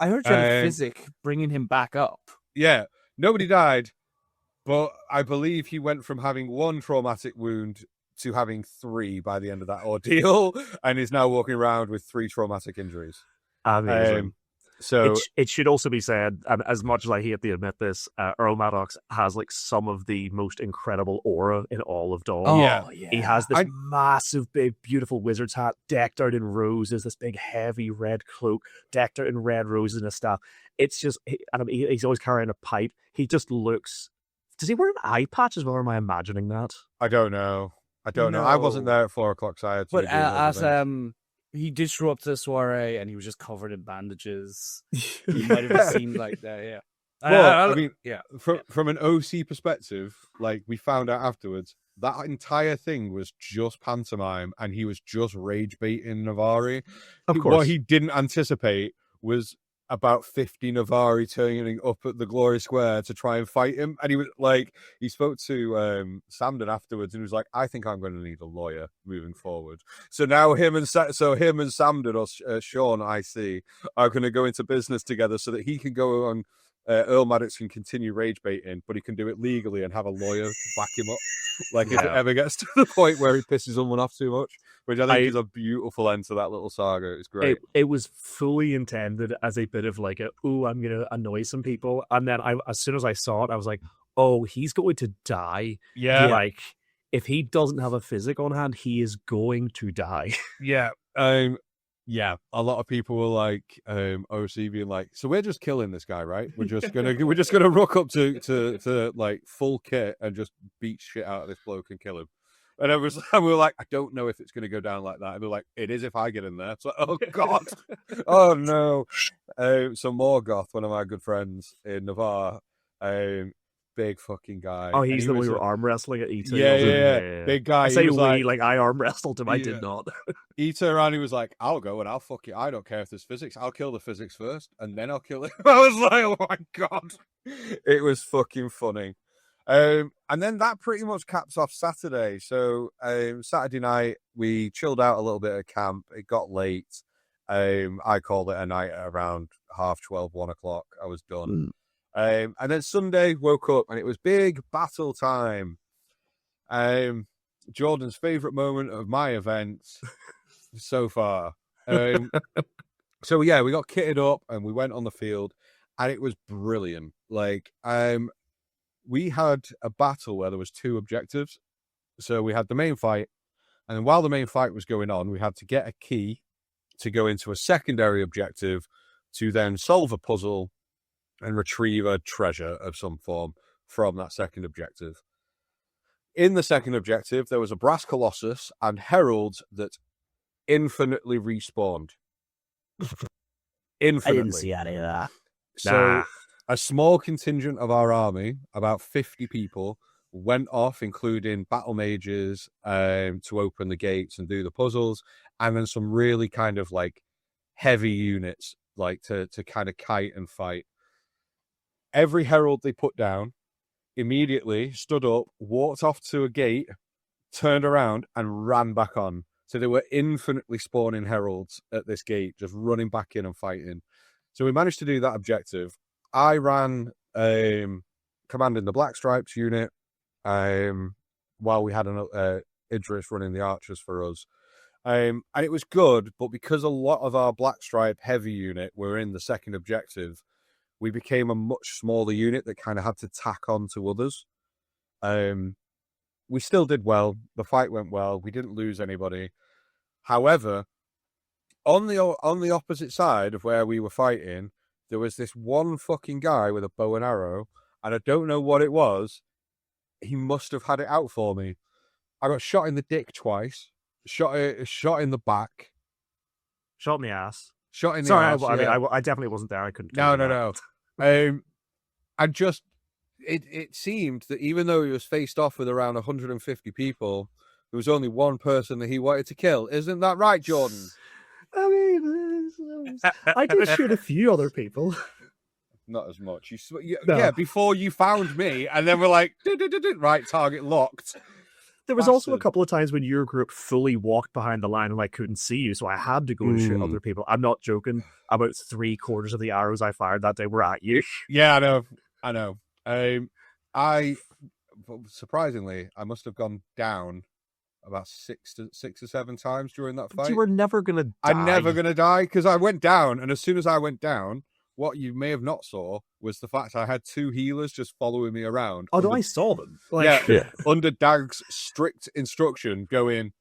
Speaker 3: I heard you had a physic bringing him back up.
Speaker 2: Yeah, nobody died, but I believe he went from having one traumatic wound to having 3 by the end of that ordeal, and is now walking around with 3 traumatic injuries.
Speaker 1: Amazing.
Speaker 2: So
Speaker 1: it should also be said, and as much as I hate to admit this, Earl Maddox has like some of the most incredible aura in all of Dawn.
Speaker 2: Oh, yeah.
Speaker 1: He has this massive, big, beautiful wizard's hat decked out in roses, this big, heavy red cloak decked out in red roses and a staff. It's just, he's always carrying a pipe. He just looks Does he wear an eye patch as well, or am I imagining that?
Speaker 2: I don't know. I wasn't there at 4 o'clock, so I had to
Speaker 3: But
Speaker 2: be doing other things.
Speaker 3: he disrupted the soiree and he was just covered in bandages. He might have seemed like that, yeah.
Speaker 2: But I mean,
Speaker 3: yeah.
Speaker 2: From an OC perspective, like we found out afterwards, that entire thing was just pantomime, and he was just rage baiting Navari.
Speaker 1: Of course.
Speaker 2: What he didn't anticipate was about 50 Navari turning up at the Glory Square to try and fight him. And he was like, he spoke to Samden afterwards, and he was like, I think I'm going to need a lawyer moving forward. So now him and Samden, or Sean, I see, are going to go into business together so that he can go on. Earl Maddox can continue rage baiting, but he can do it legally and have a lawyer to back him up. Like if it ever gets to the point where he pisses someone off too much, which I think is a beautiful end to that little saga. It's great.
Speaker 1: It was fully intended as a bit of like I'm going to annoy some people, and then as soon as I saw it, I was like, oh, he's going to die.
Speaker 3: Yeah,
Speaker 1: like if he doesn't have a physic on hand, he is going to die.
Speaker 2: Yeah. Yeah, a lot of people were like, OC being like, so we're just killing this guy, right? We're just gonna rock up to like full kit and just beat shit out of this bloke and kill him. And we were like, I don't know if it's gonna go down like that. And they're like, it is if I get in there. It's like, oh god, oh no. So Morgoth, one of my good friends in Navarre, big fucking guy.
Speaker 1: Oh, he's the one we were arm wrestling at E2.
Speaker 2: Yeah. Big guy.
Speaker 1: I say like I arm wrestled him. I did not.
Speaker 2: He turned around, he was like, I'll go and I'll fuck it. I don't care if there's physics. I'll kill the physics first, and then I'll kill it. I was like, oh my god. It was fucking funny. And then that pretty much caps off Saturday. So Saturday night, we chilled out a little bit at camp. It got late. I called it a night at around 12:30, 1 o'clock. I was done. And then Sunday, woke up, and it was big battle time. Jordan's favourite moment of my event so far. So yeah, we got kitted up and we went on the field, and it was brilliant. Like, we had a battle where there was 2 objectives. So we had the main fight, and then while the main fight was going on, we had to get a key to go into a secondary objective to then solve a puzzle and retrieve a treasure of some form from that second objective. In the second objective, there was a brass colossus and heralds that infinitely respawned. Infinitely.
Speaker 3: I didn't see any of that.
Speaker 2: So a small contingent of our army, about 50 people, went off, including battle mages, to open the gates and do the puzzles, and then some really kind of like heavy units, like to kind of kite and fight. Every herald they put down immediately stood up, walked off to a gate, turned around, and ran back on. So they were infinitely spawning heralds at this gate, just running back in and fighting. So we managed to do that objective. I ran commanding the Black Stripes unit, while we had an Idris running the archers for us. And it was good, but because a lot of our Black Stripe heavy unit were in the second objective, we became a much smaller unit that kind of had to tack on to others. We still did well. The fight went well. We didn't lose anybody. However, on the opposite side of where we were fighting, there was this one fucking guy with a bow and arrow, and I don't know what it was. He must have had it out for me. I got shot in the dick twice, shot in the back,
Speaker 1: shot in the ass.
Speaker 2: Shot in the ass.
Speaker 1: Sorry, I definitely wasn't there. I couldn't.
Speaker 2: No. And just it seemed that even though he was faced off with around 150 people, there was only one person that he wanted to kill. Isn't that right, Jordan?
Speaker 1: I mean, I did shoot a few other people.
Speaker 2: Not as much. Yeah, before you found me, and then we're like, right, target locked.
Speaker 1: There was also a couple of times when your group fully walked behind the line and I couldn't see you, so I had to go and shoot other people. I'm not joking. About 3/4 of the arrows I fired that day were at you.
Speaker 2: Yeah, I know. I surprisingly, I must have gone down about 6 or 7 times during that fight.
Speaker 1: You were never gonna die.
Speaker 2: I'm never gonna die because I went down, and as soon as I went down, what you may have not saw was the fact I had 2 healers just following me around.
Speaker 1: Oh, no, I saw them.
Speaker 2: Under Dag's strict instruction, going,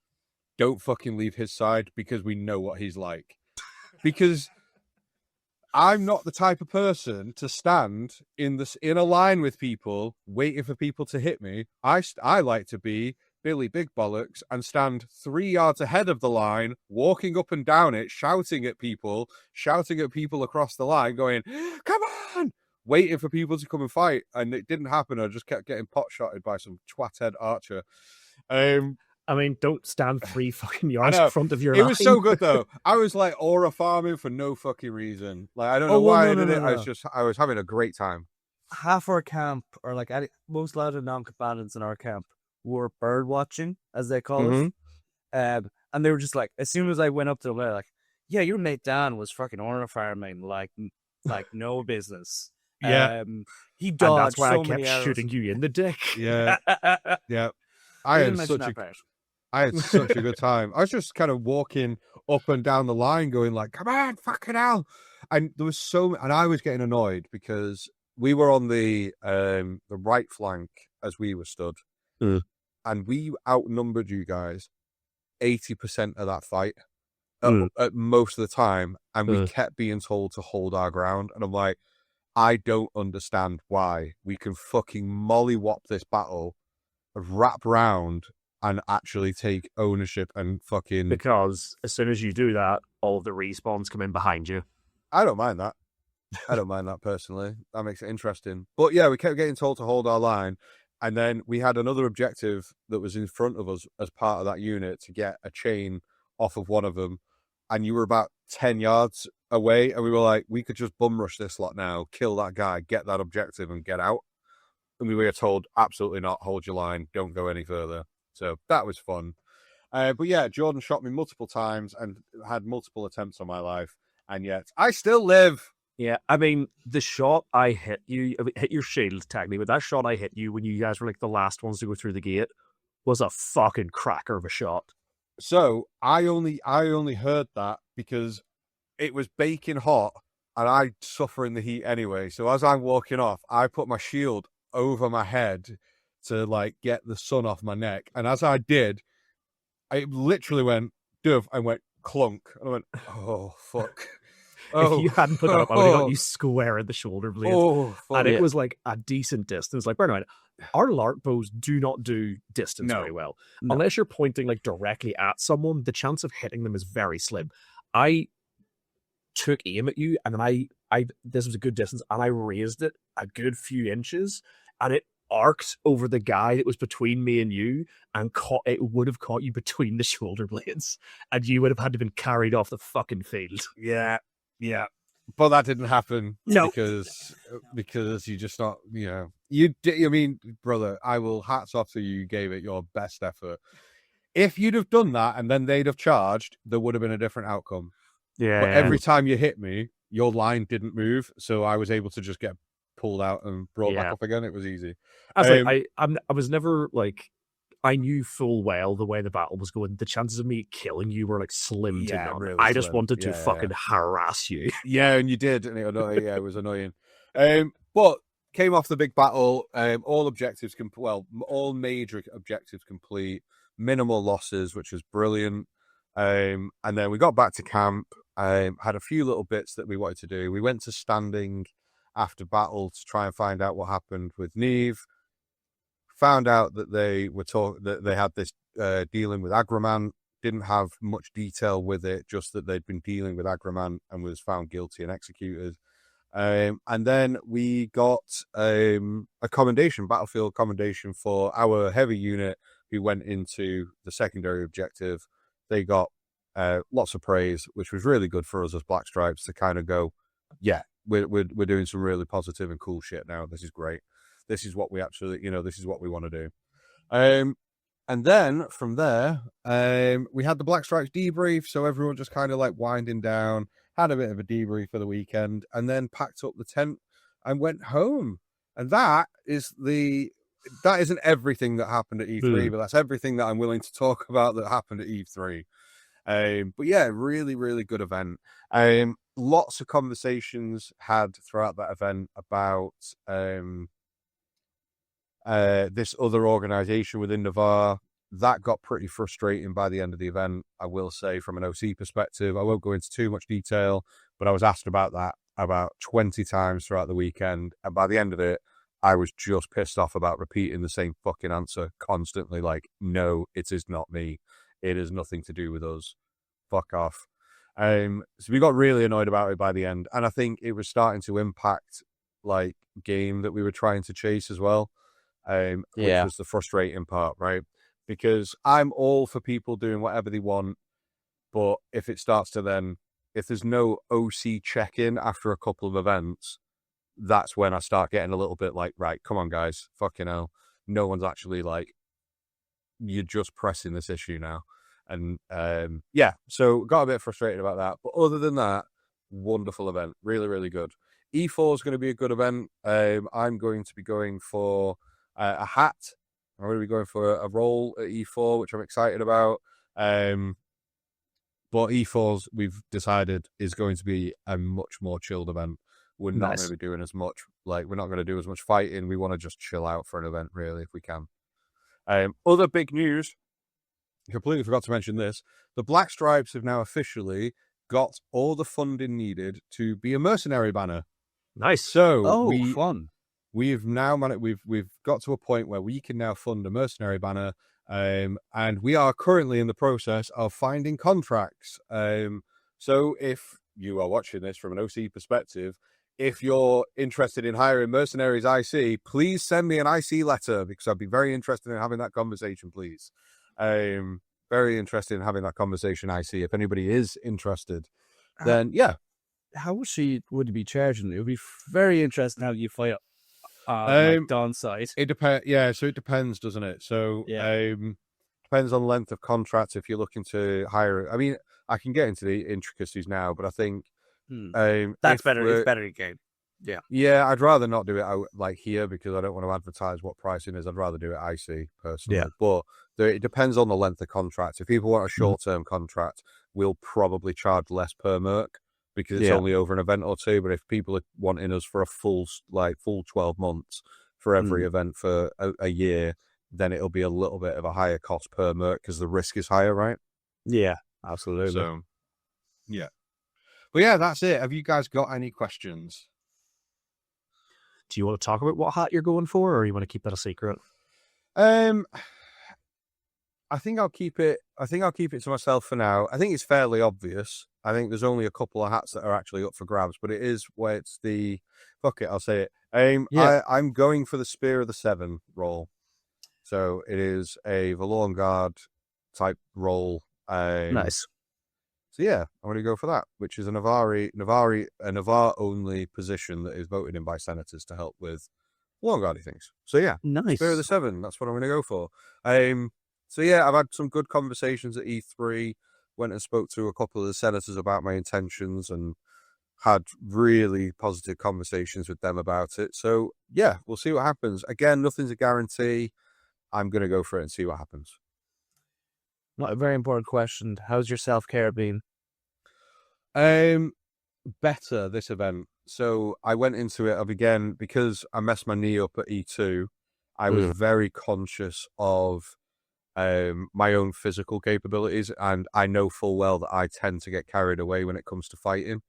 Speaker 2: don't fucking leave his side because we know what he's like. Because I'm not the type of person to stand in a line with people waiting for people to hit me. I like to be Billy Big Bollocks and stand 3 yards ahead of the line, walking up and down it, shouting at people across the line, going, "Come on!" waiting for people to come and fight. And it didn't happen. I just kept getting pot-shotted by some twat-head archer.
Speaker 1: I mean, don't stand 3 fucking yards in front of your line.
Speaker 2: It was so good, though. I was like aura farming for no fucking reason. Like, I don't know why I did it. I was having a great time.
Speaker 3: Half our camp, or like most lot of non-combatants in our camp, were bird watching, as they call it. And they were just like, as soon as I went up to them, they're like, "Yeah, your mate Dan was fucking aura farming like no business."
Speaker 2: Yeah,
Speaker 3: he dodged.
Speaker 1: And that's why
Speaker 3: so
Speaker 1: I kept shooting you in the dick.
Speaker 2: Yeah, yeah. I had such a good time. I was just kind of walking up and down the line, going like, "Come on, fucking hell!" And there was and I was getting annoyed because we were on the right flank as we were stood, and we outnumbered you guys 80% of that fight at most of the time, and we kept being told to hold our ground. And I'm like, I don't understand why we can fucking mollywop this battle, wrap round, and actually take ownership and fucking...
Speaker 1: Because as soon as you do that, all of the respawns come in behind you.
Speaker 2: I don't mind that. I don't mind that personally. That makes it interesting. But yeah, we kept getting told to hold our line. And then we had another objective that was in front of us as part of that unit to get a chain off of one of them. And you were about 10 yards away. And we were like, we could just bum rush this lot now, kill that guy, get that objective and get out. And we were told, absolutely not, hold your line, don't go any further. So that was fun. But yeah, Jordan shot me multiple times and had multiple attempts on my life. And yet I still live.
Speaker 1: Yeah, I mean, the shot I hit you, hit your shield technically, but that shot I hit you when you guys were like the last ones to go through the gate was a fucking cracker of a shot.
Speaker 2: So I only heard that because it was baking hot and I suffer in the heat anyway. So as I'm walking off, I put my shield over my head to like get the sun off my neck. And as I did, I literally went dove and went clunk. And I went, oh fuck.
Speaker 1: If you hadn't put that up, I would have got you square in the shoulder blades. And it was like a decent distance. Like, bear in mind, our LARP bows do not do distance very well. No. Unless you're pointing like directly at someone, the chance of hitting them is very slim. I took aim at you, and then I this was a good distance, and I raised it a good few inches, and it arced over the guy that was between me and you, and it would have caught you between the shoulder blades, and you would have had to been carried off the fucking field.
Speaker 2: Yeah, but that didn't happen.
Speaker 1: No,
Speaker 2: because you just not, you did. I mean, brother, I will hats off to you. You gave it your best effort. If you'd have done that and then they'd have charged, there would have been a different outcome.
Speaker 1: Yeah.
Speaker 2: But every time you hit me, your line didn't move, so I was able to just get pulled out and brought back up again. It was easy.
Speaker 1: I was never like. I knew full well the way the battle was going. The chances of me killing you were like slim to none. Really I just wanted to fucking harass you.
Speaker 2: Yeah, and you did, and it was annoying. But came off the big battle. All objectives all major objectives complete. Minimal losses, which was brilliant. And then we got back to camp. Had a few little bits that we wanted to do. We went to standing after battle to try and find out what happened with Neve. Found out that they were that they had this dealing with Agromant. Didn't have much detail with it, just that they'd been dealing with Agromant and was found guilty and executed. And then we got a battlefield commendation for our heavy unit who went into the secondary objective. They got lots of praise, which was really good for us as Black Stripes to kind of go, yeah, we're doing some really positive and cool shit now. This is great. This is what we actually, this is what we want to do. And then from there, we had the Black Stripes debrief. So everyone just kind of like winding down, had a bit of a debrief for the weekend, and then packed up the tent and went home. And that isn't everything that happened at E3, but that's everything that I'm willing to talk about that happened at E3. But yeah, really, really good event. Lots of conversations had throughout that event about this other organization within Navarre. That got pretty frustrating by the end of the event, I will say, from an OC perspective. I won't go into too much detail, but I was asked about that about 20 times throughout the weekend. And by the end of it, I was just pissed off about repeating the same fucking answer constantly. Like, no, it is not me. It has nothing to do with us. Fuck off. So we got really annoyed about it by the end. And I think it was starting to impact, like, game that we were trying to chase as well, which was the frustrating part, right? Because I'm all for people doing whatever they want. But if it starts to then, if there's no OC check-in after a couple of events, that's when I start getting a little bit like, right, come on, guys, fucking hell. No one's actually like, you're just pressing this issue now. And so got a bit frustrated about that. But other than that, wonderful event. Really, really good. E4 is going to be a good event. I'm going to be going for a hat. I'm going to be going for a role at E4, which I'm excited about. But E4's, we've decided, is going to be a much more chilled event. We're not going to be doing as much, like, we're not going to do as much fighting. We want to just chill out for an event, really, if we can. Other big news, completely forgot to mention this. The Black Stripes have now officially got all the funding needed to be a mercenary banner.
Speaker 1: Nice.
Speaker 2: So,
Speaker 3: fun.
Speaker 2: We've now we've got to a point where we can now fund a mercenary banner. And we are currently in the process of finding contracts. So if you are watching this from an OC perspective, if you're interested in hiring mercenaries IC, please send me an IC letter, because I'd be very interested in having that conversation, please. Very interested in having that conversation, IC. If anybody is interested, then yeah.
Speaker 3: How much would you be charging? It would be very interesting how you fight like Dawn's side.
Speaker 2: It depends. Yeah, so it depends, doesn't it? So depends on the length of contract. If you're looking to hire, I mean, I can get into the intricacies now, but I think
Speaker 3: that's better. It's better again.
Speaker 2: Yeah. I'd rather not do it out like here, because I don't want to advertise what pricing is. I'd rather do it IC personally.
Speaker 3: Yeah.
Speaker 2: But it depends on the length of contract. If people want a short-term contract, we'll probably charge less per merc, because it's only over an event or two. But if people are wanting us for a full 12 months for every event for a year, then it'll be a little bit of a higher cost per merc, because the risk is higher, right?
Speaker 3: Yeah, absolutely.
Speaker 2: So, yeah. But yeah, that's it. Have you guys got any questions?
Speaker 1: Do you want to talk about what hat you're going for, or you want to keep that a secret?
Speaker 2: I think I'll keep it to myself for now. I think it's fairly obvious. I think there's only a couple of hats that are actually up for grabs, but it is where it's the fuck it, I'll say it. I'm going for the Spear of the Seven role. So it is a Valorn Guard type role.
Speaker 1: Nice.
Speaker 2: So yeah, I'm going to go for that, which is a Navarre only position that is voted in by senators to help with Valorn Guardy things. So yeah,
Speaker 3: nice.
Speaker 2: Spear of the Seven. That's what I'm going to go for. So yeah, I've had some good conversations at E3. Went and spoke to a couple of the senators about my intentions and had really positive conversations with them about it. So yeah, we'll see what happens. Again, nothing's a guarantee. I'm going to go for it and see what happens.
Speaker 3: Not a very important question. How's your self-care been?
Speaker 2: Better this event. So I went into it again, because I messed my knee up at E2. I was very conscious of my own physical capabilities, and I know full well that I tend to get carried away when it comes to fighting.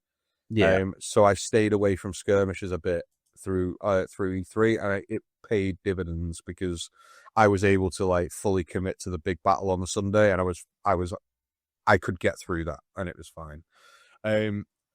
Speaker 3: Yeah.
Speaker 2: So I stayed away from skirmishes a bit through E3, and it paid dividends, because I was able to like fully commit to the big battle on the Sunday, and I could get through that, and it was fine.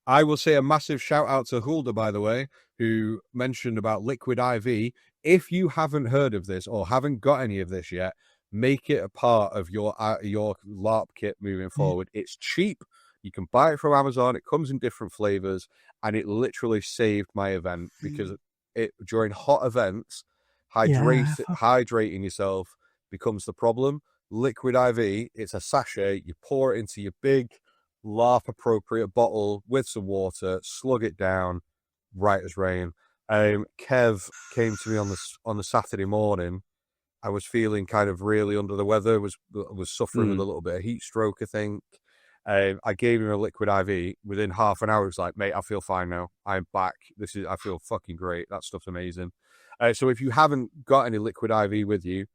Speaker 2: I will say a massive shout out to Hulda, by the way, who mentioned about Liquid IV. If you haven't heard of this or haven't got any of this yet, make it a part of your LARP kit moving forward. It's cheap. You can buy it from Amazon. It comes in different flavors, and it literally saved my event, because during hot events, hydrating yourself becomes the problem. Liquid IV, it's a sachet. You pour it into your big LARP appropriate bottle with some water, slug it down, right as rain. Kev came to me on the Saturday morning. I was feeling kind of really under the weather, was suffering with a little bit of heat stroke, I think. I gave him a Liquid IV. Within half an hour, he was like, mate, I feel fine now. I'm back. I feel fucking great. That stuff's amazing. So if you haven't got any Liquid IV with you,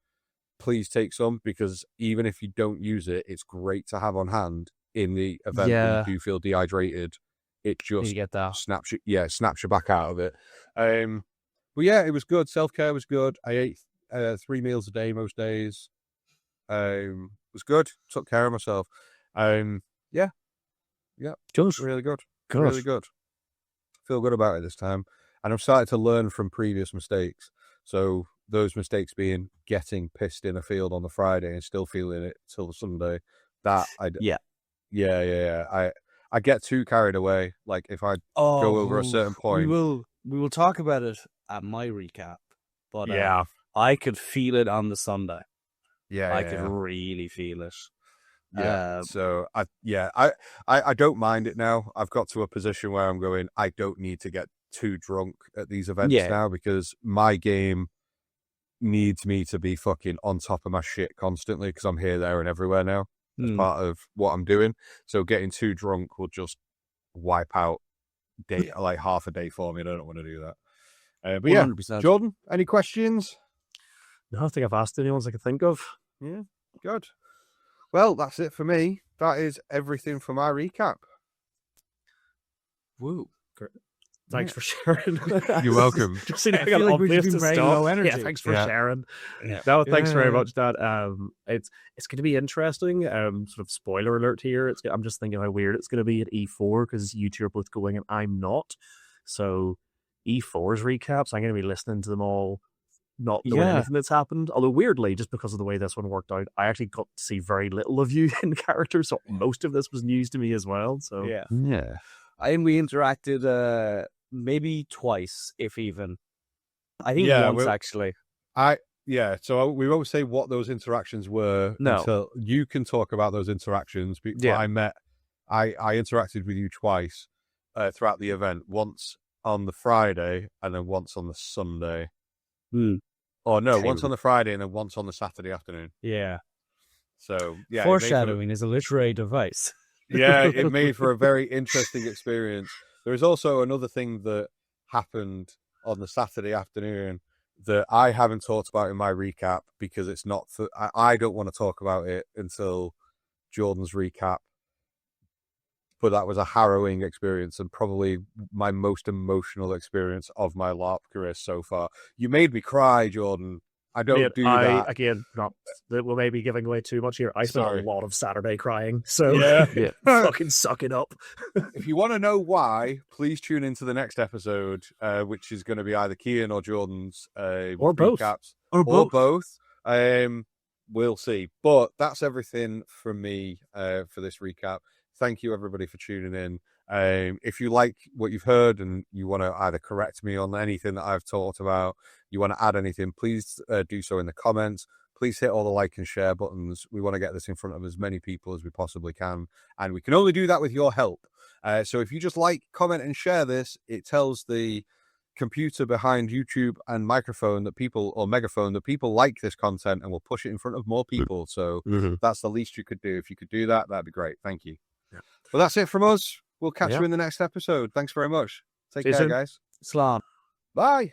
Speaker 2: please take some, because even if you don't use it, it's great to have on hand in the event that you do feel dehydrated it just
Speaker 3: You get that.
Speaker 2: snaps you back out of it. But yeah, it was good. Self-care was good. I ate 3 meals a day most days. It was good. Took care of myself. Yeah,
Speaker 1: Good.
Speaker 2: really good.
Speaker 1: Good.
Speaker 2: Really good. Feel good about it this time. And I've started to learn from previous mistakes. So those mistakes being getting pissed in a field on the Friday and still feeling it till the Sunday. That I get too carried away. Like if I go over a certain point,
Speaker 3: we will talk about it at my recap. But
Speaker 1: Yeah.
Speaker 3: I could feel it on the Sunday.
Speaker 2: I
Speaker 3: could really feel it.
Speaker 2: Yeah. So I don't mind it now. I've got to a position where I'm going, I don't need to get too drunk at these events now, because my game needs me to be fucking on top of my shit constantly, because I'm here, there, and everywhere now as part of what I'm doing. So getting too drunk will just wipe out like half a day for me, and I don't want to do that. But
Speaker 3: 100%.
Speaker 2: yeah, Jordan, any questions?
Speaker 1: No, I think I've asked any ones I can think of.
Speaker 2: Yeah, good. Well, that's it for me. That is everything for my recap.
Speaker 3: Woo.
Speaker 1: Thanks for sharing.
Speaker 2: You're welcome.
Speaker 1: Just seemed
Speaker 3: I feel like we've
Speaker 1: obvious
Speaker 3: been
Speaker 1: to
Speaker 3: very
Speaker 1: stop.
Speaker 3: low energy.
Speaker 1: Yeah, thanks for sharing.
Speaker 3: Yeah.
Speaker 1: No, thanks very much, Dad. It's going to be interesting. Sort of spoiler alert here. I'm just thinking how weird it's going to be at E4 because you two are both going and I'm not. So E4's recaps, I'm going to be listening to them all, not knowing anything that's happened. Although weirdly, just because of the way this one worked out, I actually got to see very little of you in character, so most of this was news to me as well. So
Speaker 2: yeah.
Speaker 3: I think we interacted maybe twice, if even. I think once actually.
Speaker 2: So we won't say what those interactions were until you can talk about those interactions. But I interacted with you twice throughout the event. Once on the Friday and then once on the Sunday. Or no, once on the Friday and then once on the Saturday afternoon.
Speaker 3: Yeah.
Speaker 2: So yeah,
Speaker 3: foreshadowing is a literary device.
Speaker 2: Yeah, it made for a very interesting experience. There is also another thing that happened on the Saturday afternoon that I haven't talked about in my recap because it's not for. I don't want to talk about it until Jordan's recap. But that was a harrowing experience and probably my most emotional experience of my LARP career so far. You made me cry, Jordan. I don't do that.
Speaker 1: Again, we're maybe giving away too much here. I spent a lot of Saturday crying, so fucking suck it up.
Speaker 2: If you want to know why, please tune into the next episode, which is going to be either Cian or Jordan's
Speaker 1: or
Speaker 2: recaps.
Speaker 1: Or
Speaker 2: both. We'll see. But that's everything from me for this recap. Thank you, everybody, for tuning in. If you like what you've heard and you want to either correct me on anything that I've talked about, you want to add anything, please do so in the comments. Please hit all the like and share buttons. We want to get this in front of as many people as we possibly can. And we can only do that with your help. So if you just like, comment, and share this, it tells the computer behind YouTube and microphone that people, or megaphone, that people like this content and will push it in front of more people. So that's the least you could do. If you could do that, that'd be great. Thank you. Yeah. Well, that's it from us. We'll catch you in the next episode. Thanks very much. Take care, guys.
Speaker 3: Slán.
Speaker 2: Bye.